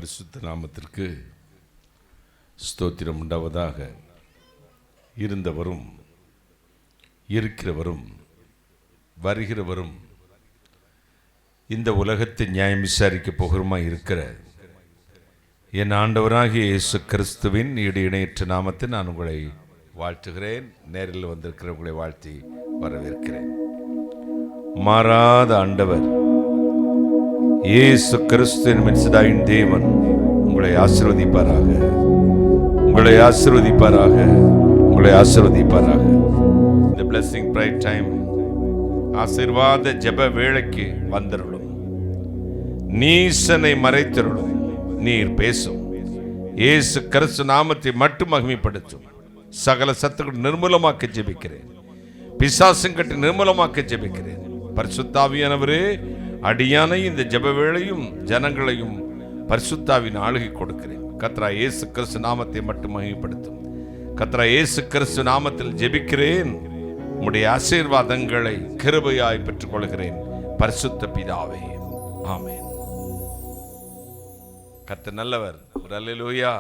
பரிசுத்த நாமத்திற்கு ஸ்தோத்திரம் உண்டாவதாக. இருந்தவரும் இருக்கிறவரும் வருகிறவரும் இந்த உலகத்தை நியாயம் விசாரிக்க போகிறமாய் இருக்கிற என் ஆண்டவராகிய இயேசு கிறிஸ்துவின் இணையற்ற நாமத்தை நான் உங்களை வாழ்த்துகிறேன். நேரில் வந்திருக்கிற உங்களை வாழ்த்தி வரவேற்கிறேன். மாறாத ஆண்டவர் இயேசு கிறிஸ்துவின் மெசிதாயின் தேவன் உங்களை ஆசீர்வதிப்பாராக, உங்களை ஆசீர்வதிப்பாராக, உங்களை ஆசீர்வதிப்பாராக. இந்த blessing bright time ஆசீர்வாத ஜெப வேளைக்கு வந்தருளும். நீசனை மறைத்தருளும். நீர் பேசும். இயேசு கிறிஸ்து நாமத்தை மட்டும் மகிமைப்படுத்தும். சகல சத்துக்கள் நிர்மூலமாக்க ஜெபிக்கிறேன். பிசாசுங்கட்டு நிர்மூலமாக்க ஜெபிக்கிறேன். பரிசுத்தாவியானவரே, அடியானை இந்த ஜெப வேளையும் ஜனங்களையும் பரிசுத்தாவின் ஆளுகை கொடுக்கிறேன். கர்த்தராகிய இயேசு கிறிஸ்து நாமத்தை மட்டும் மகிமைப்படுத்தும். கர்த்தராகிய இயேசு கிறிஸ்து நாமத்தில் ஜெபிக்கிறேன். உம்முடைய ஆசீர்வாதங்களை கிருபையாய் பெற்றுக் கொள்கிறேன் பரிசுத்த பிதாவே, ஆமென். கர்த்தர் நல்லவர். அல்லேலூயா.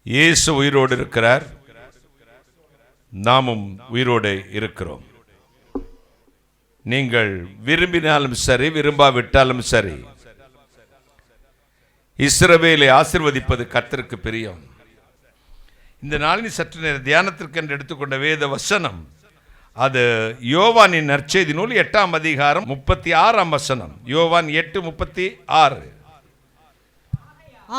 இயேசு உயிரோடு இருக்கிறார். நாமும் உயிரோடு இருக்கிறோம். நீங்கள் விரும்பினாலும் சரி, விரும்பாவிட்டாலும் சரி, இஸ்ரவேலை ஆசீர்வதிப்பது கர்த்தருக்கு பிரியம். இந்த நாளின் சற்று நேர தியானத்திற்கு என்று எடுத்துக்கொண்ட வேத வசனம், அது யோவானின் நற்செய்தி நூல் 8ஆம் அதிகாரம் 36ஆம் வசனம். யோவான் 8:36.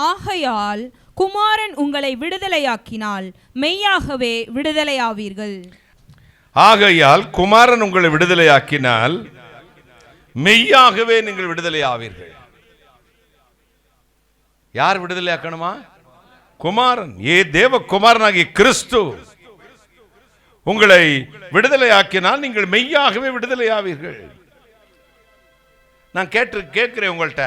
ஆகையால் குமாரன் உங்களை விடுதலையாக்கினால் மெய்யாகவே விடுதலையாவீர்கள். ஆகையால் குமாரன் உங்களை விடுதலையாக்கினால் மெய்யாகவே நீங்கள் விடுதலையாவீர்கள். யார் விடுதலையாக்கணுமா? குமாரன். தேவ குமாரனாகிய கிறிஸ்து உங்களை விடுதலையாக்கினால் நீங்கள் மெய்யாகவே விடுதலையாவீர்கள். நான் கேட்கிறேன் உங்கள்கிட்ட,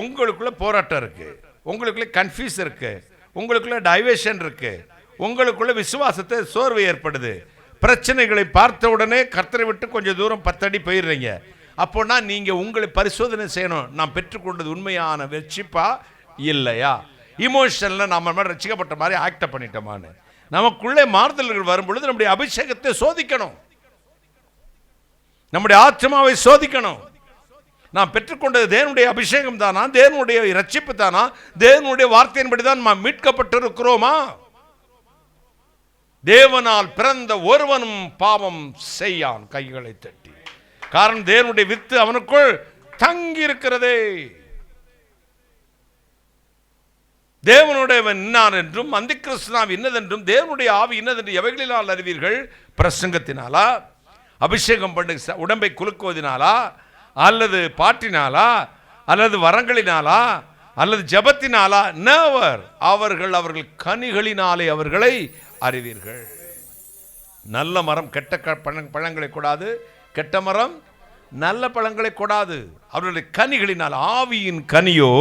உங்களுக்குள்ள போராட்டம் இருக்கு, உங்களுக்குள்ள கன்ஃபியூஸ் இருக்கு, உங்களுக்குள்ள டைவர்ஷன் இருக்கு, உங்களுக்குள்ள விசுவாசத்தை சோர்வு ஏற்படுது, பிரச்சனைகளை பார்த்த உடனே கர்த்தரை விட்டு கொஞ்சம் தூரம் 10 அடி போயிடுறீங்க. அப்போனா நீங்க உங்களை பரிசோதனை செய்யணும். நான் பெற்றுக்கொண்டது உண்மையான வெற்றிப்பா இல்லையா? இமோஷனில் நம்ம ரசிக்கப்பட்ட மாதிரி ஆக்ட் பண்ணிட்டோமான்னு நமக்குள்ளே மாறுதல்கள் வரும் பொழுது நம்முடைய அபிஷேகத்தை சோதிக்கணும், நம்முடைய ஆத்மாவை சோதிக்கணும். நான் பெற்றுக்கொண்டது தேவனுடைய அபிஷேகம் தானா, தேவனுடைய ரட்சிப்பு தானா, தேவனுடைய வார்த்தையின்படி தான் நாம் மீட்கப்பட்டிருக்கிறோமா? தேவனால் பிறந்த ஒருவனும் பாவம் செய்யான் கைகளை தட்டி. காரணம் தேவனுடைய வித்து அவனுக்குள் தங்கி இருக்கிறதே. தேவனுடையவன் இன்னார் என்றும் அந்தி கிறிஸ்துவான் இன்னதென்றும் தேவனுடைய ஆவி இன்னதென்று எவைகளினால் அறிவீர்கள்? பிரசங்கத்தினாலா, அபிஷேகம் பண்ணி உடம்பை குலுக்குவதனாலா, அல்லது பாட்டினாலா, அல்லது வரங்களினாலா, அல்லது ஜபத்தினாலா? நெவர். அவர்கள் கனிகளினாலே அவர்களை அறிவீர்கள். நல்ல மரம் கெட்ட பழங்களை கூடாது, கெட்ட மரம் நல்ல பழங்களை கூடாது. அவர்களுடைய கனிகளினால். ஆவியின் கனியோ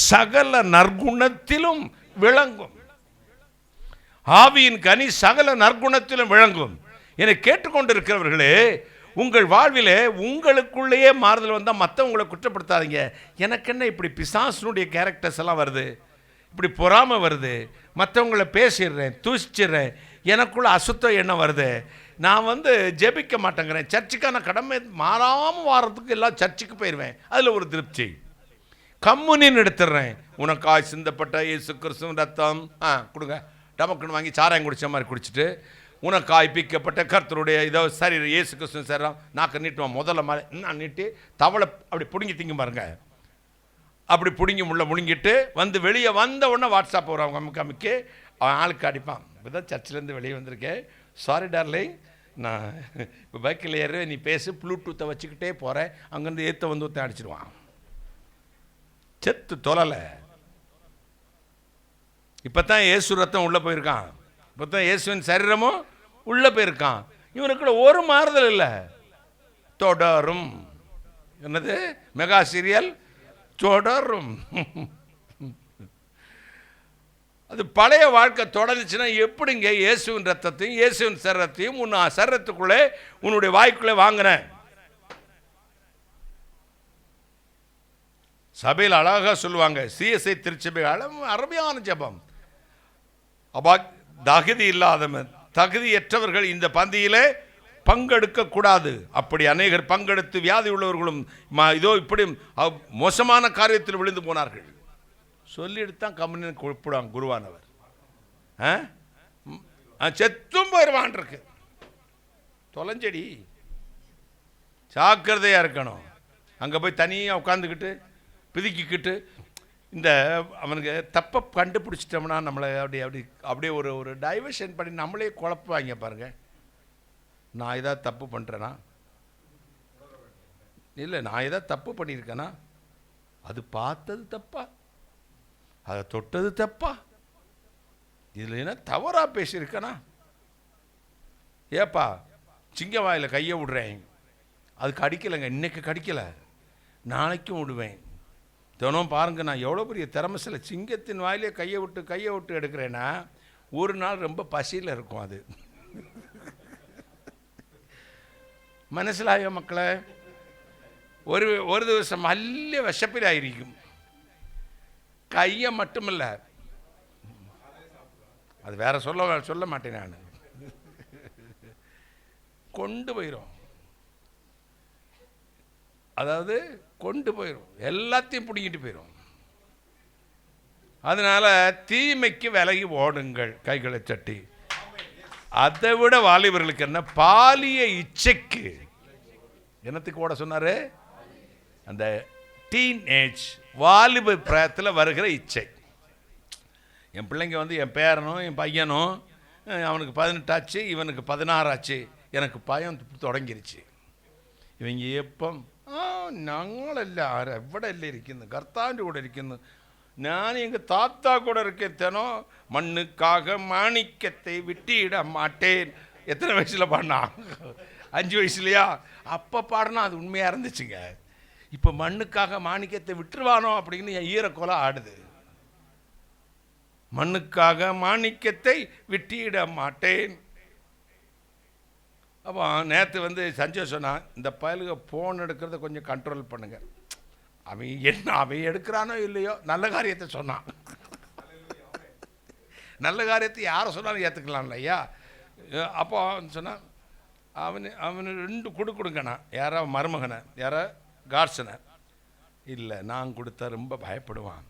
சகல நற்குணத்திலும் விளங்கும். ஆவியின் கனி சகல நற்குணத்திலும் விளங்கும். என்னை கேட்டுக்கொண்டிருக்கிறவர்களே, உங்கள் வாழ்விலே உங்களுக்குள்ளேயே மாறுதல் வந்தால் மற்றவங்களை குற்றப்படுத்தாதீங்க. எனக்கு என்ன இப்படி பிசாசுனுடைய கேரக்டர்ஸ் எல்லாம் வருது, இப்படி பொறாமை வருது, மற்றவங்களை பேசிடுறேன், தூசிச்சிடுறேன், எனக்குள்ள அசுத்தம் என்ன வருது, நான் ஜெபிக்க மாட்டேங்கிறேன், சர்ச்சுக்கான கடமை மாறாமல் வாரத்துக்கு எல்லாம் சர்ச்சுக்கு போயிடுவேன், அதில் ஒரு திருப்தி. கம்முனின்னு எடுத்துடுறேன். உனக்காய் சிந்தப்பட்ட இயேசு கிறிஸ்துவின் ரத்தம் கொடுங்க, டமக்குன்னு வாங்கி சாராயம் குடித்த மாதிரி குடிச்சிட்டு, உனக்காய் பிக்கப்பட்ட கர்த்தருடைய இதோ சரி இயேசு கிறிஸ்துவின் சரீரம் நாக்கு நீட்டுவான். முதல்ல நான் நீட்டி தவளை அப்படி பிடுங்கி திங்க பாருங்க. அப்படி பிடுங்கி முழுங்கிட்டு வெளியே வந்த உடனே வாட்ஸ்அப் வருவாங்க அமுக்கு அவன் ஆளுக்கு அடிப்பான். இப்போ தான் சர்ச்சிலேருந்து வெளியே வந்திருக்கேன், சாரி டார்லிங், நான் இப்போ பைக்கில் ஏறு, நீ பேசு, ப்ளூடூத்தை வச்சுக்கிட்டே போகிறேன், அங்கேருந்து ஏற்ற ஊற்ற அடிச்சிடுவான். செத்து தொலைலை. இப்போ தான் இயேசு ரத்தம் உள்ளே போயிருக்கான், இப்போ தான் இயேசுவின் சரீரமும் உள்ளே போயிருக்கான். இவனுக்குள்ள ஒரு மாறுதல் இல்லை. தொடரும். என்னது மெகா சீரியல் தொடரும். அது பழைய வாழ்க்கை தொடர்ந்துச்சுன்னா எப்படிங்க இயேசுவின் ரத்தத்தையும் இயேசுவின் சரீரத்தையும் உன் சரீரத்துக்குள்ளே உன்னுடைய வாய்க்குள்ளே வாங்கின? சபையில் அழகாக சொல்லுவாங்க, சிஎஸ்ஐ திருச்சபை அருமையான ஜெபம். அப்பா, தகுதி இல்லாதவன், தகுதியற்றவர்கள் இந்த பந்தியிலே பங்கெடுக்க கூடாது. அப்படி அநேகர் பங்கெடுத்து வியாதி உள்ளவர்களும் இதோ இப்படி மோசமான காரியத்தில் விழுந்து போனார்கள். சொல்லிட்டு தான் கம்யூனி கூப்பிடுவாங்க குருவானவர். செத்தும் போயிடுவான் இருக்கு. தொலைஞ்சடி, ஜாக்கிரதையா இருக்கணும். அங்கே போய் தனியாக உட்காந்துக்கிட்டு பிதுக்கிக்கிட்டு இந்த அவனுக்கு தப்பை கண்டுபிடிச்சிட்டோம்னா நம்மளை அப்படியே ஒரு டைவர்ஷன் பண்ணி நம்மளே குழப்புவாங்க பாருங்க. நான் ஏதாவது தப்பு பண்ணுறேன்னா, இல்லை நான் ஏதாவது தப்பு பண்ணியிருக்கேனா, அது பார்த்தது தப்பா, அதை தொட்டது தப்பா, இதில் என்ன தவறாக பேசியிருக்கேனா, ஏப்பா சிங்க வாயில் கையை விடுறேன், அதுக்கு அடிக்கலைங்க, இன்னைக்கு கடிக்கலை, நாளைக்கும் விடுவேன். தினம் பாருங்க, நான் எவ்வளோ பெரிய திறமசில சிங்கத்தின் வாயிலே கையை விட்டு எடுக்கிறேன்னா ஒரு நாள் ரொம்ப பசியில் இருக்கும். அது മനസ്സിലായോ മക്കളെ? ഒരു ദിവസം വലിയ വിശപ്പിലായിരിക്കും. കയ്യ മട്ടുമല്ല, அது வேற சொல்ல மாட்டேன் நான். கொண்டு போயிடும், அதாவது கொண்டு போயிடும், எல்லாத்தையும் பிடிக்கிட்டு போயிடும். அதனால தீமைக்கு விலகி ஓடுங்கள், கைகளை தட்டி. அதை விட வாலிபர்களுக்கு என்ன, பாலிய இச்சைக்கு என்னத்துக்கு ஓட சொன்னாரு? அந்த டீனேஜ் வாலிப பிராயத்தில் வருகிற இச்சை. என் பிள்ளைங்க என் பேரனும் என் பையனும் அவனுக்கு 18 ஆச்சு, இவனுக்கு 16 ஆச்சு. எனக்கு பயம் തുടങ്ങിருச்சு. ഇവங்க എപ്പം ഞങ്ങളെല്ലാം എവിടെ അല്ലേ ഇരിക്കുന്നു, കർത്താവിൻ്റെ കൂടെ ഇരിക്കുന്നു, ഞാൻ എங்கள் தாத்தா கூட இருக்கேனோ, மண்ணுக்காக மாணிக்கத்தை விட்டிட மாட்டேன். எத்தனை வயசில் பாடினா? 5 வயசுலையா? அப்போ பாடினா அது உண்மையாக இருந்துச்சுங்க. இப்போ மண்ணுக்காக மாணிக்கத்தை விட்டுருவானோ அப்படின்னு என் ஈரக்கோலை ஆடுது. மண்ணுக்காக மாணிக்கத்தை விட்டிட மாட்டேன். அப்போ நேற்று சஞ்சய் சொன்னான், இந்த பயலுக ஃபோன் எடுக்கிறத கொஞ்சம் கண்ட்ரோல் பண்ணுங்க. அவன் எடுக்கிறானோ இல்லையோ, நல்ல காரியத்தை சொன்னான். நல்ல காரியத்தை யாரை சொன்னாலும் ஏற்றுக்கலாம் இல்லையா? அப்போ சொன்னான், அவனு 2 கொடுங்கண்ணா. யாரோ மருமகனை, யாரோ கார்சனை. இல்லை, நான் கொடுத்தா ரொம்ப பயப்படுவான்.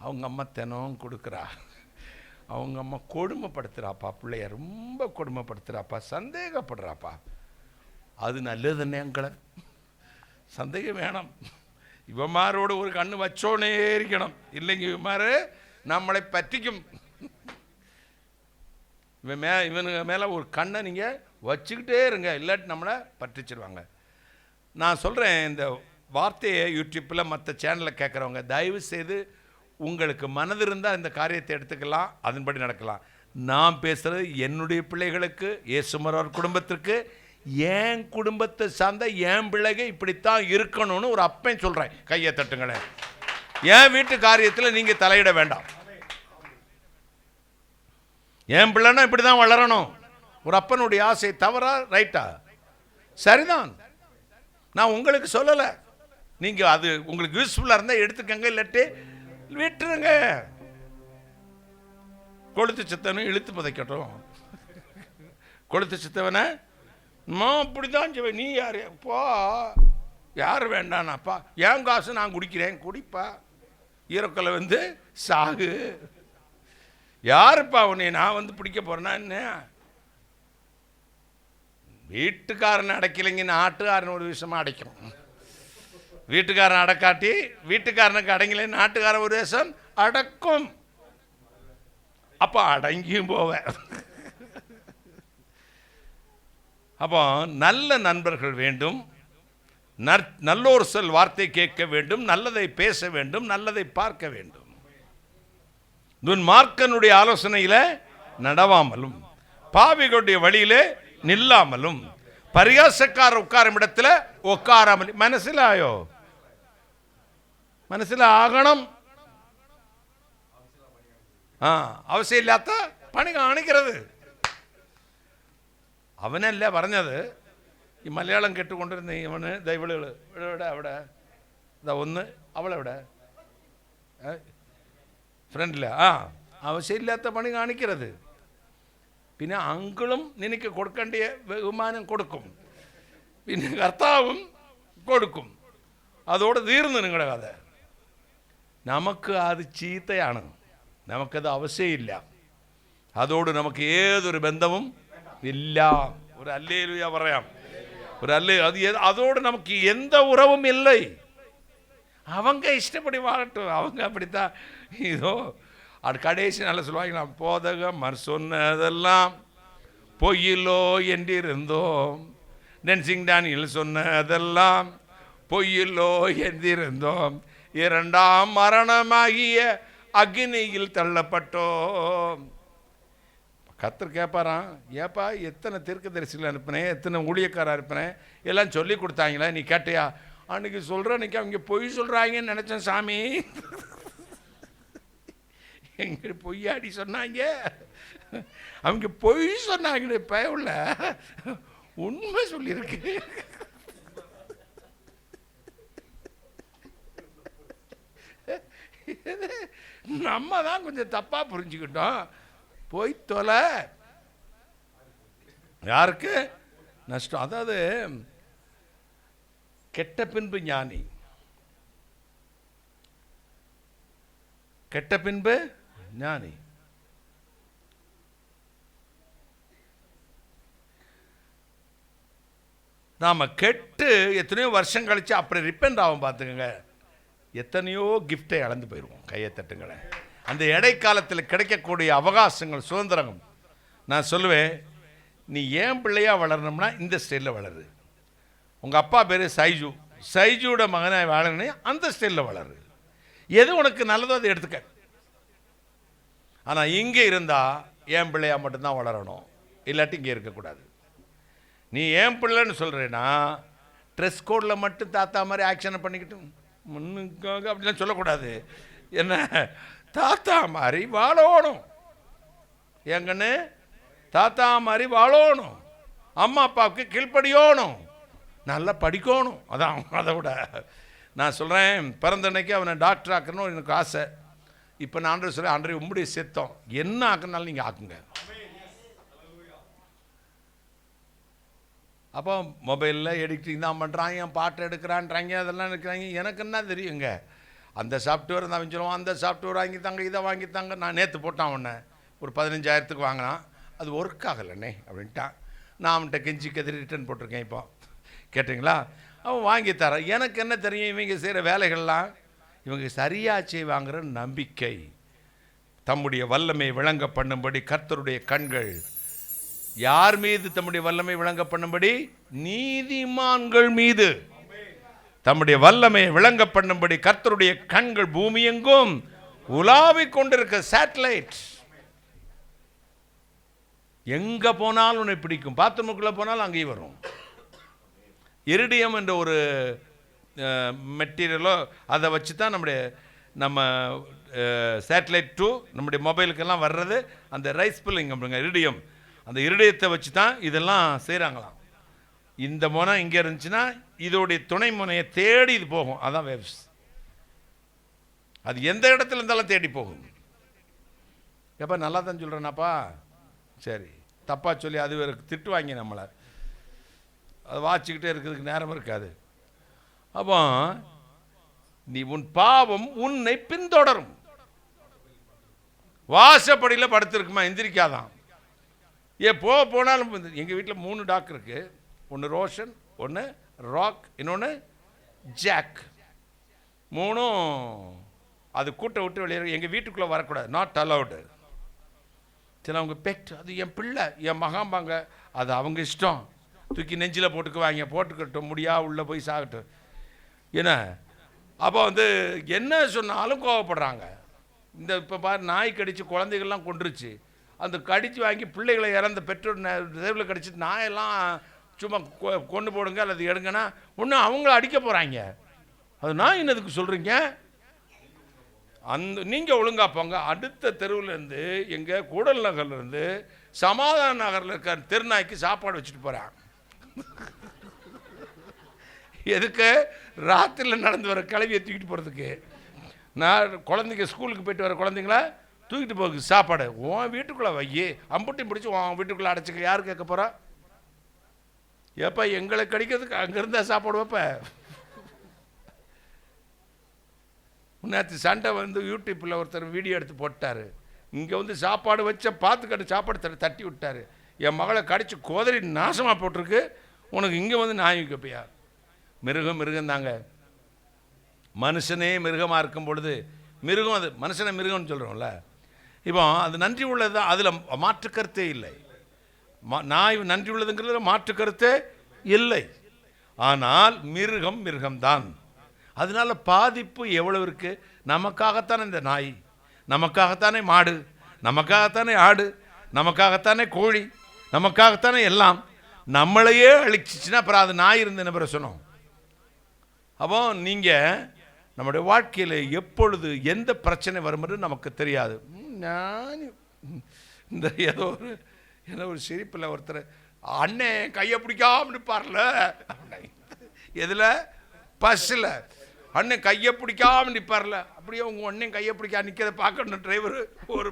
அவங்க அம்மா தினம் கொடுக்குறா, அவங்க அம்மா கொடுமைப்படுத்துகிறாப்பா, பிள்ளைய ரொம்ப கொடுமைப்படுத்துகிறாப்பா, சந்தேகப்படுறாப்பா. அது நல்லதுன்னே எங்களை சந்தேகம் வேணும். இவமாரோடு ஒரு கண்ணு வச்சோனே இருக்கணும், இல்லைங்க இவமாரு நம்மளை பற்றிக்கும். இவனுங்க மேலே ஒரு கண்ணை நீங்கள் வச்சுக்கிட்டே இருங்க, இல்லாட்டி நம்மளை பற்றிச்சிடுவாங்க. நான் சொல்கிறேன், இந்த வார்த்தையை யூடியூப்பில் மற்ற சேனலில் கேட்குறவங்க தயவு செய்து உங்களுக்கு மனது இருந்தால் இந்த காரியத்தை எடுத்துக்கலாம், அதன்படி நடக்கலாம். நான் பேசுகிறது என்னுடைய பிள்ளைகளுக்கு, இயேசுமரவர் குடும்பத்திற்கு, என் குடும்பத்தை சார்ந்த என் பிள்ளைகள் இப்படித்தான் இருக்கணும்னு ஒரு அப்பன் சொல்கிறேன். கையை தட்டுங்களேன். என் வீட்டு காரியத்தில் நீங்கள் தலையிட வேண்டாம். என் பிள்ளைன்னா இப்படி தான் வளரணும். ஒரு அப்பனுடைய ஆசை தவறா ரைட்டா? சரிதான். நான் உங்களுக்கு சொல்லலை, நீங்கள் அது உங்களுக்கு யூஸ்ஃபுல்லாக இருந்தால் எடுத்துக்கங்க, இல்லாட்டி விட்டுருங்க. கொளுத்து சித்தவனை இழுத்து புதைக்கட்டும். கொளுத்து சித்தவனை அப்படிதான் செய்வேன். நீ யார் போ, யார் வேண்டானாப்பா, ஏன் காசு நான் குடிக்கிறேன், குடிப்பா, ஈரக்கொலை சாகு. யாருப்பா உன்னை நான் பிடிக்க போறேன்னா என்ன? வீட்டுக்காரன் அடைக்கலைங்க, நாட்டுக்காரன் ஒரு விஷயமா அடைக்கும். வீட்டுக்காரன் அடக்காட்டி வீட்டுக்காரனுக்கு அடங்கலை, நாட்டுக்காரன் ஒரு விஷயம் அடக்கும். அப்போ அடங்கியும் போவேன். அப்போ நல்ல நண்பர்கள் வேண்டும், நல்லோர் சொல் வார்த்தை கேட்க வேண்டும், நல்லதை பேச வேண்டும், நல்லதை பார்க்க வேண்டும். துன்மார்க்கனுடைய ஆலோசனையில நடவாமலும், பாவிகளுடைய வழியிலே நில்லாமலும், பரிகாசக்காரர் உட்காரும் இடத்துல உட்காராமலும். മനസ്സിലായോ? മനസ്സിലാകണം. ആവശ്യമില്ലാത്ത പണി കാണിക്കരുത്. അവനല്ല പറഞ്ഞത്. ഈ മലയാളം കേട്ടുകൊണ്ടിരുന്ന ഇവന് ദൈവളുകൾ ഇവിടെ അവിടെ ഇതാ ഒന്ന്, അവളെവിടെ ഫ്രണ്ടിൽ ആവശ്യമില്ലാത്ത പണി കാണിക്കരുത്. പിന്നെ അങ്കിളും നിനക്ക് കൊടുക്കേണ്ട ബഹുമാനം കൊടുക്കും, പിന്നെ കർത്താവും കൊടുക്കും. അതോടെ തീർന്നു നിങ്ങളുടെ കഥ. നമുക്ക് അത് ചീത്തയാണ്, നമുക്കത് ആവശ്യമില്ല. അതോട് നമുക്ക് ഏതൊരു ബന്ധവും ഇല്ല. ഒരു அல்லேலூயா പറയാം, ஒரு அல்லே. அதோடு நமக்கு எந்த உறவும் இல்லை. அவங்க இஷ்டப்படி வாழட்டும், அவங்க அப்படித்தான். இதோ அது கடைசி நல்ல சொல்லுவாங்க, போதகர் சொன்னதெல்லாம் பொய்யிலோ என்றிருந்தோம், டென்சிங் டேனியல் சொன்னதெல்லாம் பொய்யிலோ என்றிருந்தோம், இரண்டாம் மரணமாகிய அக்னியில் தள்ளப்பட்டோம். கர்த்தர் கேட்பாராம், ஏப்பா எத்தனை தீர்க்கதரிசிகள் அனுப்பினேன், எத்தனை ஊழியக்காரர் அனுப்பினேன், எல்லாம் சொல்லி கொடுத்தாங்களா, நீ கேட்டியா? அன்றைக்கி சொல்கிற, அன்றைக்கி அவங்க பொய் சொல்கிறாங்கன்னு நினச்சேன் சாமி. எங்க பொய்யாடி சொன்னாங்க, அவங்க பொய் சொன்னாங்க, பயவுள்ள உண்மை சொல்லியிருக்கு. நம்ம தான் கொஞ்சம் தப்பாக புரிஞ்சுக்கிட்டோம். போய் தொலை, யாருக்கு நஷ்டம். அதாவது கெட்ட பின்பு ஞானி, கெட்ட பின்பு ஞானி. நாம கெட்டு எத்தனையோ வருஷம் கழிச்சு அப்புறம் ரிப்பெண்ட் ஆகும். பார்த்துக்கங்க, எத்தனையோ கிஃப்டை இழந்து போயிடுவோம். கையை தட்டுங்களேன். அந்த இடைக்காலத்தில் கிடைக்கக்கூடிய அவகாசங்கள், சுதந்திரம். நான் சொல்லுவேன், நீ ஏன் பிள்ளையாக வளரணும்னா இந்த ஸ்டைலில் வளரு. உங்கள் அப்பா பேர் சைஜு, சைஜுவோட மகனாக வாழணும், அந்த ஸ்டைலில் வளரு. எது உனக்கு நல்லதோ அதை எடுத்துக்க. ஆனால் இங்கே இருந்தால் ஏன் பிள்ளையாக மட்டும்தான் வளரணும், இல்லாட்டி இங்கே இருக்கக்கூடாது. நீ ஏன் பிள்ளைன்னு சொல்கிறேன்னா ட்ரெஸ் கோடில் மட்டும் தாத்தா மாதிரி ஆக்ஷனை பண்ணிக்கிட்டு முன்னுக்காக அப்படிலாம் சொல்லக்கூடாது. என்ன, தாத்தா மாதிரி வாழணும். எங்கன்னு தாத்தா மாதிரி வாழணும், அம்மா அப்பாவுக்கு கீழ்ப்படியோணும், நல்லா படிக்கணும். அதான். அதை விட நான் சொல்கிறேன், பிறந்தன்னைக்கு அவனை டாக்டர் ஆக்கணும் எனக்கு ஆசை. இப்போ நான் ஆண்டவர் சொல்கிறேன், ஆண்டவரே உம்முடைய சித்தம், என்ன ஆக்குனாலும் நீங்கள் ஆக்குங்க. அப்போ மொபைலில் எடிட்டிங் தான் பண்ணுறாங்க, பாட்டு எடுக்கிறான்றாங்க, அதெல்லாம் இருக்கிறாங்க. எனக்கு என்ன தெரியுங்க, அந்த சாஃப்ட்வேர் தான் சொல்லுவான், அந்த சாஃப்ட்வேர் வாங்கித்தாங்க, இதை வாங்கித்தாங்க. நான் நேற்று போட்டான் ஒன்று, ஒரு 15,000க்கு வாங்கினான், அது ஒர்க் ஆகலைண்ணே அப்படின்ட்டான். நான் அவன்கிட்ட கெஞ்சி கதிரி ரிட்டர்ன் போட்டிருக்கேன். இப்போ கேட்டிங்களா, அவன் வாங்கி தரான். எனக்கு என்ன தெரியும், இவங்க செய்கிற வேலைகள்லாம் இவங்க சரியாக செய்வாங்கிற நம்பிக்கை. தம்முடைய வல்லமை விளங்க பண்ணும்படி கர்த்தருடைய கண்கள் யார் மீது? தம்முடைய வல்லமை விளங்க பண்ணும்படி நீதிமான்கள் மீது. தம்முடைய வல்லமை விளங்க பண்ணும்படி கர்த்தருடைய கண்கள் பூமி எங்கும் உலாவிக் கொண்டிருக்க சேட்டலைட். எங்க போனாலும் உன்னை பிடிக்கும். பாத்ரூமுக்குள்ள போனாலும் அங்கேயும் வரும். இரிடியம் என்ற ஒரு மெட்டீரியலோ அதை வச்சு தான் நம்ம சேட்டலைட் 2 நம்முடைய மொபைலுக்கெல்லாம் வர்றது. அந்த ரைஸ் பில்லிங் அப்படிங்க இரிடியம், அந்த இரிடியத்தை வச்சு தான் இதெல்லாம் செய்கிறாங்களாம். இந்த முனை இங்கே இருந்துச்சுன்னா இதோடைய துணை முனையை தேடி இது போகும். அதான் வேவ்ஸ். அது எந்த இடத்துல இருந்தாலும் தேடி போகும். எப்போ நல்லா தான் சொல்கிறேன்னாப்பா, சரி தப்பாக சொல்லி அது வேறு திட்டு வாங்கி நம்மளை அதை வாச்சிக்கிட்டே இருக்கிறதுக்கு நேரம் இருக்காது. அப்போ நீ உன் பாவம் உன்னை பின்தொடரும். வாசப்படியில் படுத்திருக்குமா, எந்திரிக்காதான். போனாலும் எங்கள் வீட்டில் 3 டாக் இருக்கு. ஒன்று ரோஷன், ஒன்று ராக், இன்னொன்று ஜாக். 3ம் அது கூட்டை விட்டு வெளியே எங்கள் வீட்டுக்குள்ளே வரக்கூடாது, நாட் அலவுடு. சில அவங்க பெட், அது என் பிள்ளை என் மகாம்பாங்க, அது அவங்க இஷ்டம். தூக்கி நெஞ்சில் போட்டுக்குவாங்க, போட்டுக்கட்டும், முடியா உள்ளே போய் சாகட்டும். ஏன்னா அப்போ என்ன சொன்னாலும் கோவப்படுறாங்க. இந்த இப்போ பாரு, நாய் கடித்து குழந்தைகள்லாம் கொண்டுருச்சு. அந்த கடித்து வாங்கி பிள்ளைகளை இறந்த பெற்றோர் தெருவில் கடிச்சிட்டு நாயெல்லாம் சும்மா கொண்டு போடுங்க அல்லது எடுங்கன்னா ஒன்று அவங்கள அடிக்க போகிறாங்க. அது நான் என்னதுக்கு சொல்கிறீங்க? நீங்கள் ஒழுங்கா போங்க. அடுத்த தெருவிலேருந்து எங்கள் கூடல் நகர்லேருந்து சமாதான நகரில் இருக்க தெருநாய்க்கு சாப்பாடு வச்சுட்டு போகிறான். எதுக்கு? ராத்திரியில் நடந்து வர கிளவியை தூக்கிட்டு போகிறதுக்கு. நான் குழந்தைங்க ஸ்கூலுக்கு போயிட்டு வர குழந்தைங்கள தூக்கிட்டு போகுது சாப்பாடு, உன் வீட்டுக்குள்ளே வையே, அம்புட்டையும் பிடிச்சி உன் வீட்டுக்குள்ளே அடைச்சிக்க, யார் கேட்க போகிறா? ஏப்பா எங்களை கடிக்கிறதுக்கு அங்கேருந்தா சாப்பாடு வைப்ப. நேற்று சண்டை வந்து யூடியூப்பில் ஒருத்தர் வீடியோ எடுத்து போட்டார். இங்கே வந்து சாப்பாடு வச்ச பார்த்துக்கிட்டு சாப்பாடு தட்டி விட்டார். என் மகளை கடிச்சு கோதறி நாசமாக போட்டிருக்கு, உனக்கு இங்கே வந்து நாய் வைக்கப்பையா? மிருகம் தாங்க. மனுஷனே மிருகமாக இருக்கும் பொழுது மிருகம், அது மனுஷனை மிருகம்னு சொல்கிறோம்ல, இப்போ அது நன்றி உள்ளது தான், அதில் மாற்று கருத்தே இல்லை. நாய் நன்றி உள்ளதுங்கிறதுல மாற்று கருத்தே இல்லை. ஆனால் மிருகம்தான். அதனால பாதிப்பு எவ்வளவு இருக்கு? நமக்காகத்தானே இந்த நாய், நமக்காகத்தானே மாடு, நமக்காகத்தானே ஆடு, நமக்காகத்தானே கோழி, நமக்காகத்தானே எல்லாம். நம்மளையே அழிச்சிச்சுன்னா அப்புறம் அது நாய் இருந்து என்ன பிற சொன்னோம்? அப்போ நீங்கள் நம்முடைய வாழ்க்கையில் எப்பொழுது எந்த பிரச்சனை வரும்னு நமக்கு தெரியாது. நான் இந்த ஏதோ ஒரு சிரிப்பில் ஒருத்தர் அண்ணன் கையை பிடிக்காம நிற்பார்ல, எதில் பஸ்ஸில் அண்ணன் கையை பிடிக்காம நிற்பார்ல, அப்படியே உங்கள் அண்ணன் கையை பிடிக்காம நிற்கிறத பார்க்கணும். டிரைவரு ஒரு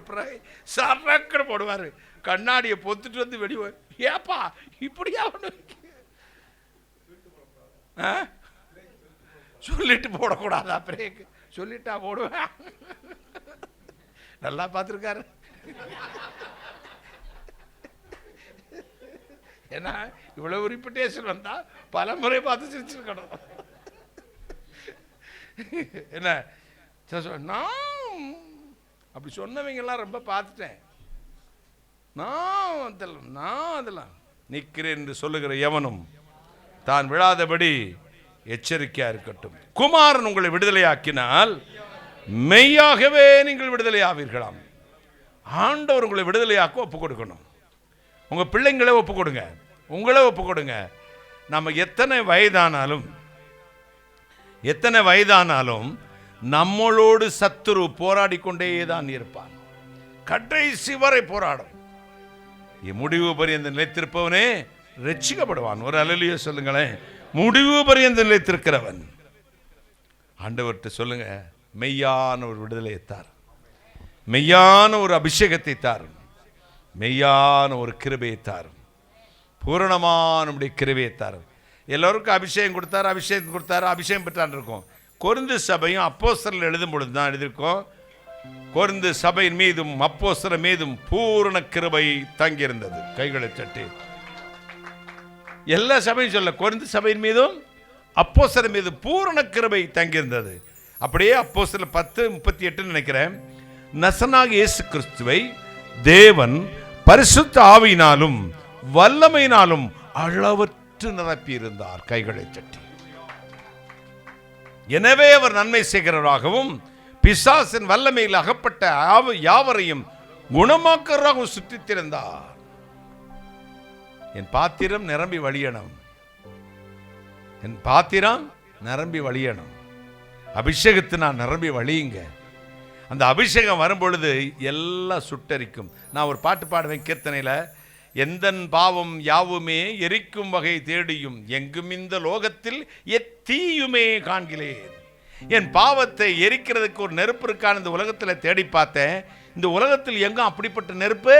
சரக்குன்னு போடுவார், கண்ணாடியை பொத்துட்டு வந்து வெடிவார். ஏப்பா இப்படியா ஒன்று சொல்லிட்டு போடக்கூடாதா? பிரேக் சொல்லிட்டா போடுவேன். நல்லா பார்த்துருக்காரு. ஏன்னா இவ்வளவு ரிப்பிட்டேஷன் வந்தா பல முறை பார்த்து சிரிச்சிருக்கணும். என்ன நான் அப்படி சொன்னவங்கெல்லாம் ரொம்ப பார்த்துட்டேன். நான் அதெல்லாம் நிற்கிறேன் என்று சொல்லுகிற எவனும் தான் விழாதபடி எச்சரிக்கையா இருக்கட்டும். குமாரன் உங்களை விடுதலையாக்கினால் மெய்யாகவே நீங்கள் விடுதலையாவீர்களாம். ஆண்டவர் உங்களை விடுதலையாக்க ஒப்பு கொடுக்கணும். உங்க பிள்ளைங்களே ஒப்பு கொடுங்க, உங்களே ஒப்பு கொடுங்க. நம்ம எத்தனை வயதானாலும் நம்மளோடு சத்துரு போராடி கொண்டே தான் இருப்பான். கடைசி வரை போராடும். முடிவு பரியந்த நிலைத்திருப்பவனே ரட்சிக்கப்படுவான். ஒரு அல்லேலூயா சொல்லுங்களேன். முடிவு பரியந்த நிலைத்திருக்கிறவன். ஆண்டவர்கிட்ட சொல்லுங்க, மெய்யான ஒரு விடுதலையை தார், மெய்யான ஒரு அபிஷேகத்தை தார், மெய்யான ஒரு கிருபையை தார், பூரணமான கிருபையை தார். எல்லோருக்கும் அபிஷேகம் கொடுத்தார், அபிஷேகம் பெற்றான் இருக்கும். கொரிந்து சபையும் அப்போஸ்தலர் எழுதும் பொழுது தான் எழுதியிருக்கோம், கொரிந்து சபையின் மீதும் அப்போஸ்தலர் மீதும் பூரண கிருபை தங்கியிருந்தது. கைகளை தட்டி எல்லா சபையும் சொல்ல, கொரிந்து சபையின் மீதும் அப்போஸ்தலர் மீது பூரண கிருபை தங்கியிருந்தது. அப்படியே அப்போஸ்தலர் 10:38 நினைக்கிறேன். நசனாகிய இயேசு கிறிஸ்துவை தேவன் பரிசுத்த ஆவியினாலும் வல்லமையினாலும் அளவற்று நிரப்பியிருந்தார். கைகளை தட்டி. எனவே அவர் நன்மை செய்கிறவராகவும் பிசாசின் வல்லமையில் அகப்பட்ட யாவரையும் குணமாக்கிறவராகவும் சுற்றித்திருந்தார். என் பாத்திரம் நிரம்பி வழியணும், என் பாத்திரம் நிரம்பி வழியணும். அபிஷேகத்தினால் நிரம்பி வழியுங்க. அந்த அபிஷேகம் வரும்பொழுது எல்லாம் சுட்டரிக்கும். நான் ஒரு பாட்டு பாடுவேன் கீர்த்தனையில், எந்தன் பாவம் யாவுமே எரிக்கும் வகை தேடியும் எங்கும் இந்த லோகத்தில் எத்தீயுமே காண்கிறேன். என் பாவத்தை எரிக்கிறதுக்கு ஒரு நெருப்பு இருக்கான்னு இந்த உலகத்தில் தேடி பார்த்தேன். இந்த உலகத்தில் எங்கும் அப்படிப்பட்ட நெருப்பு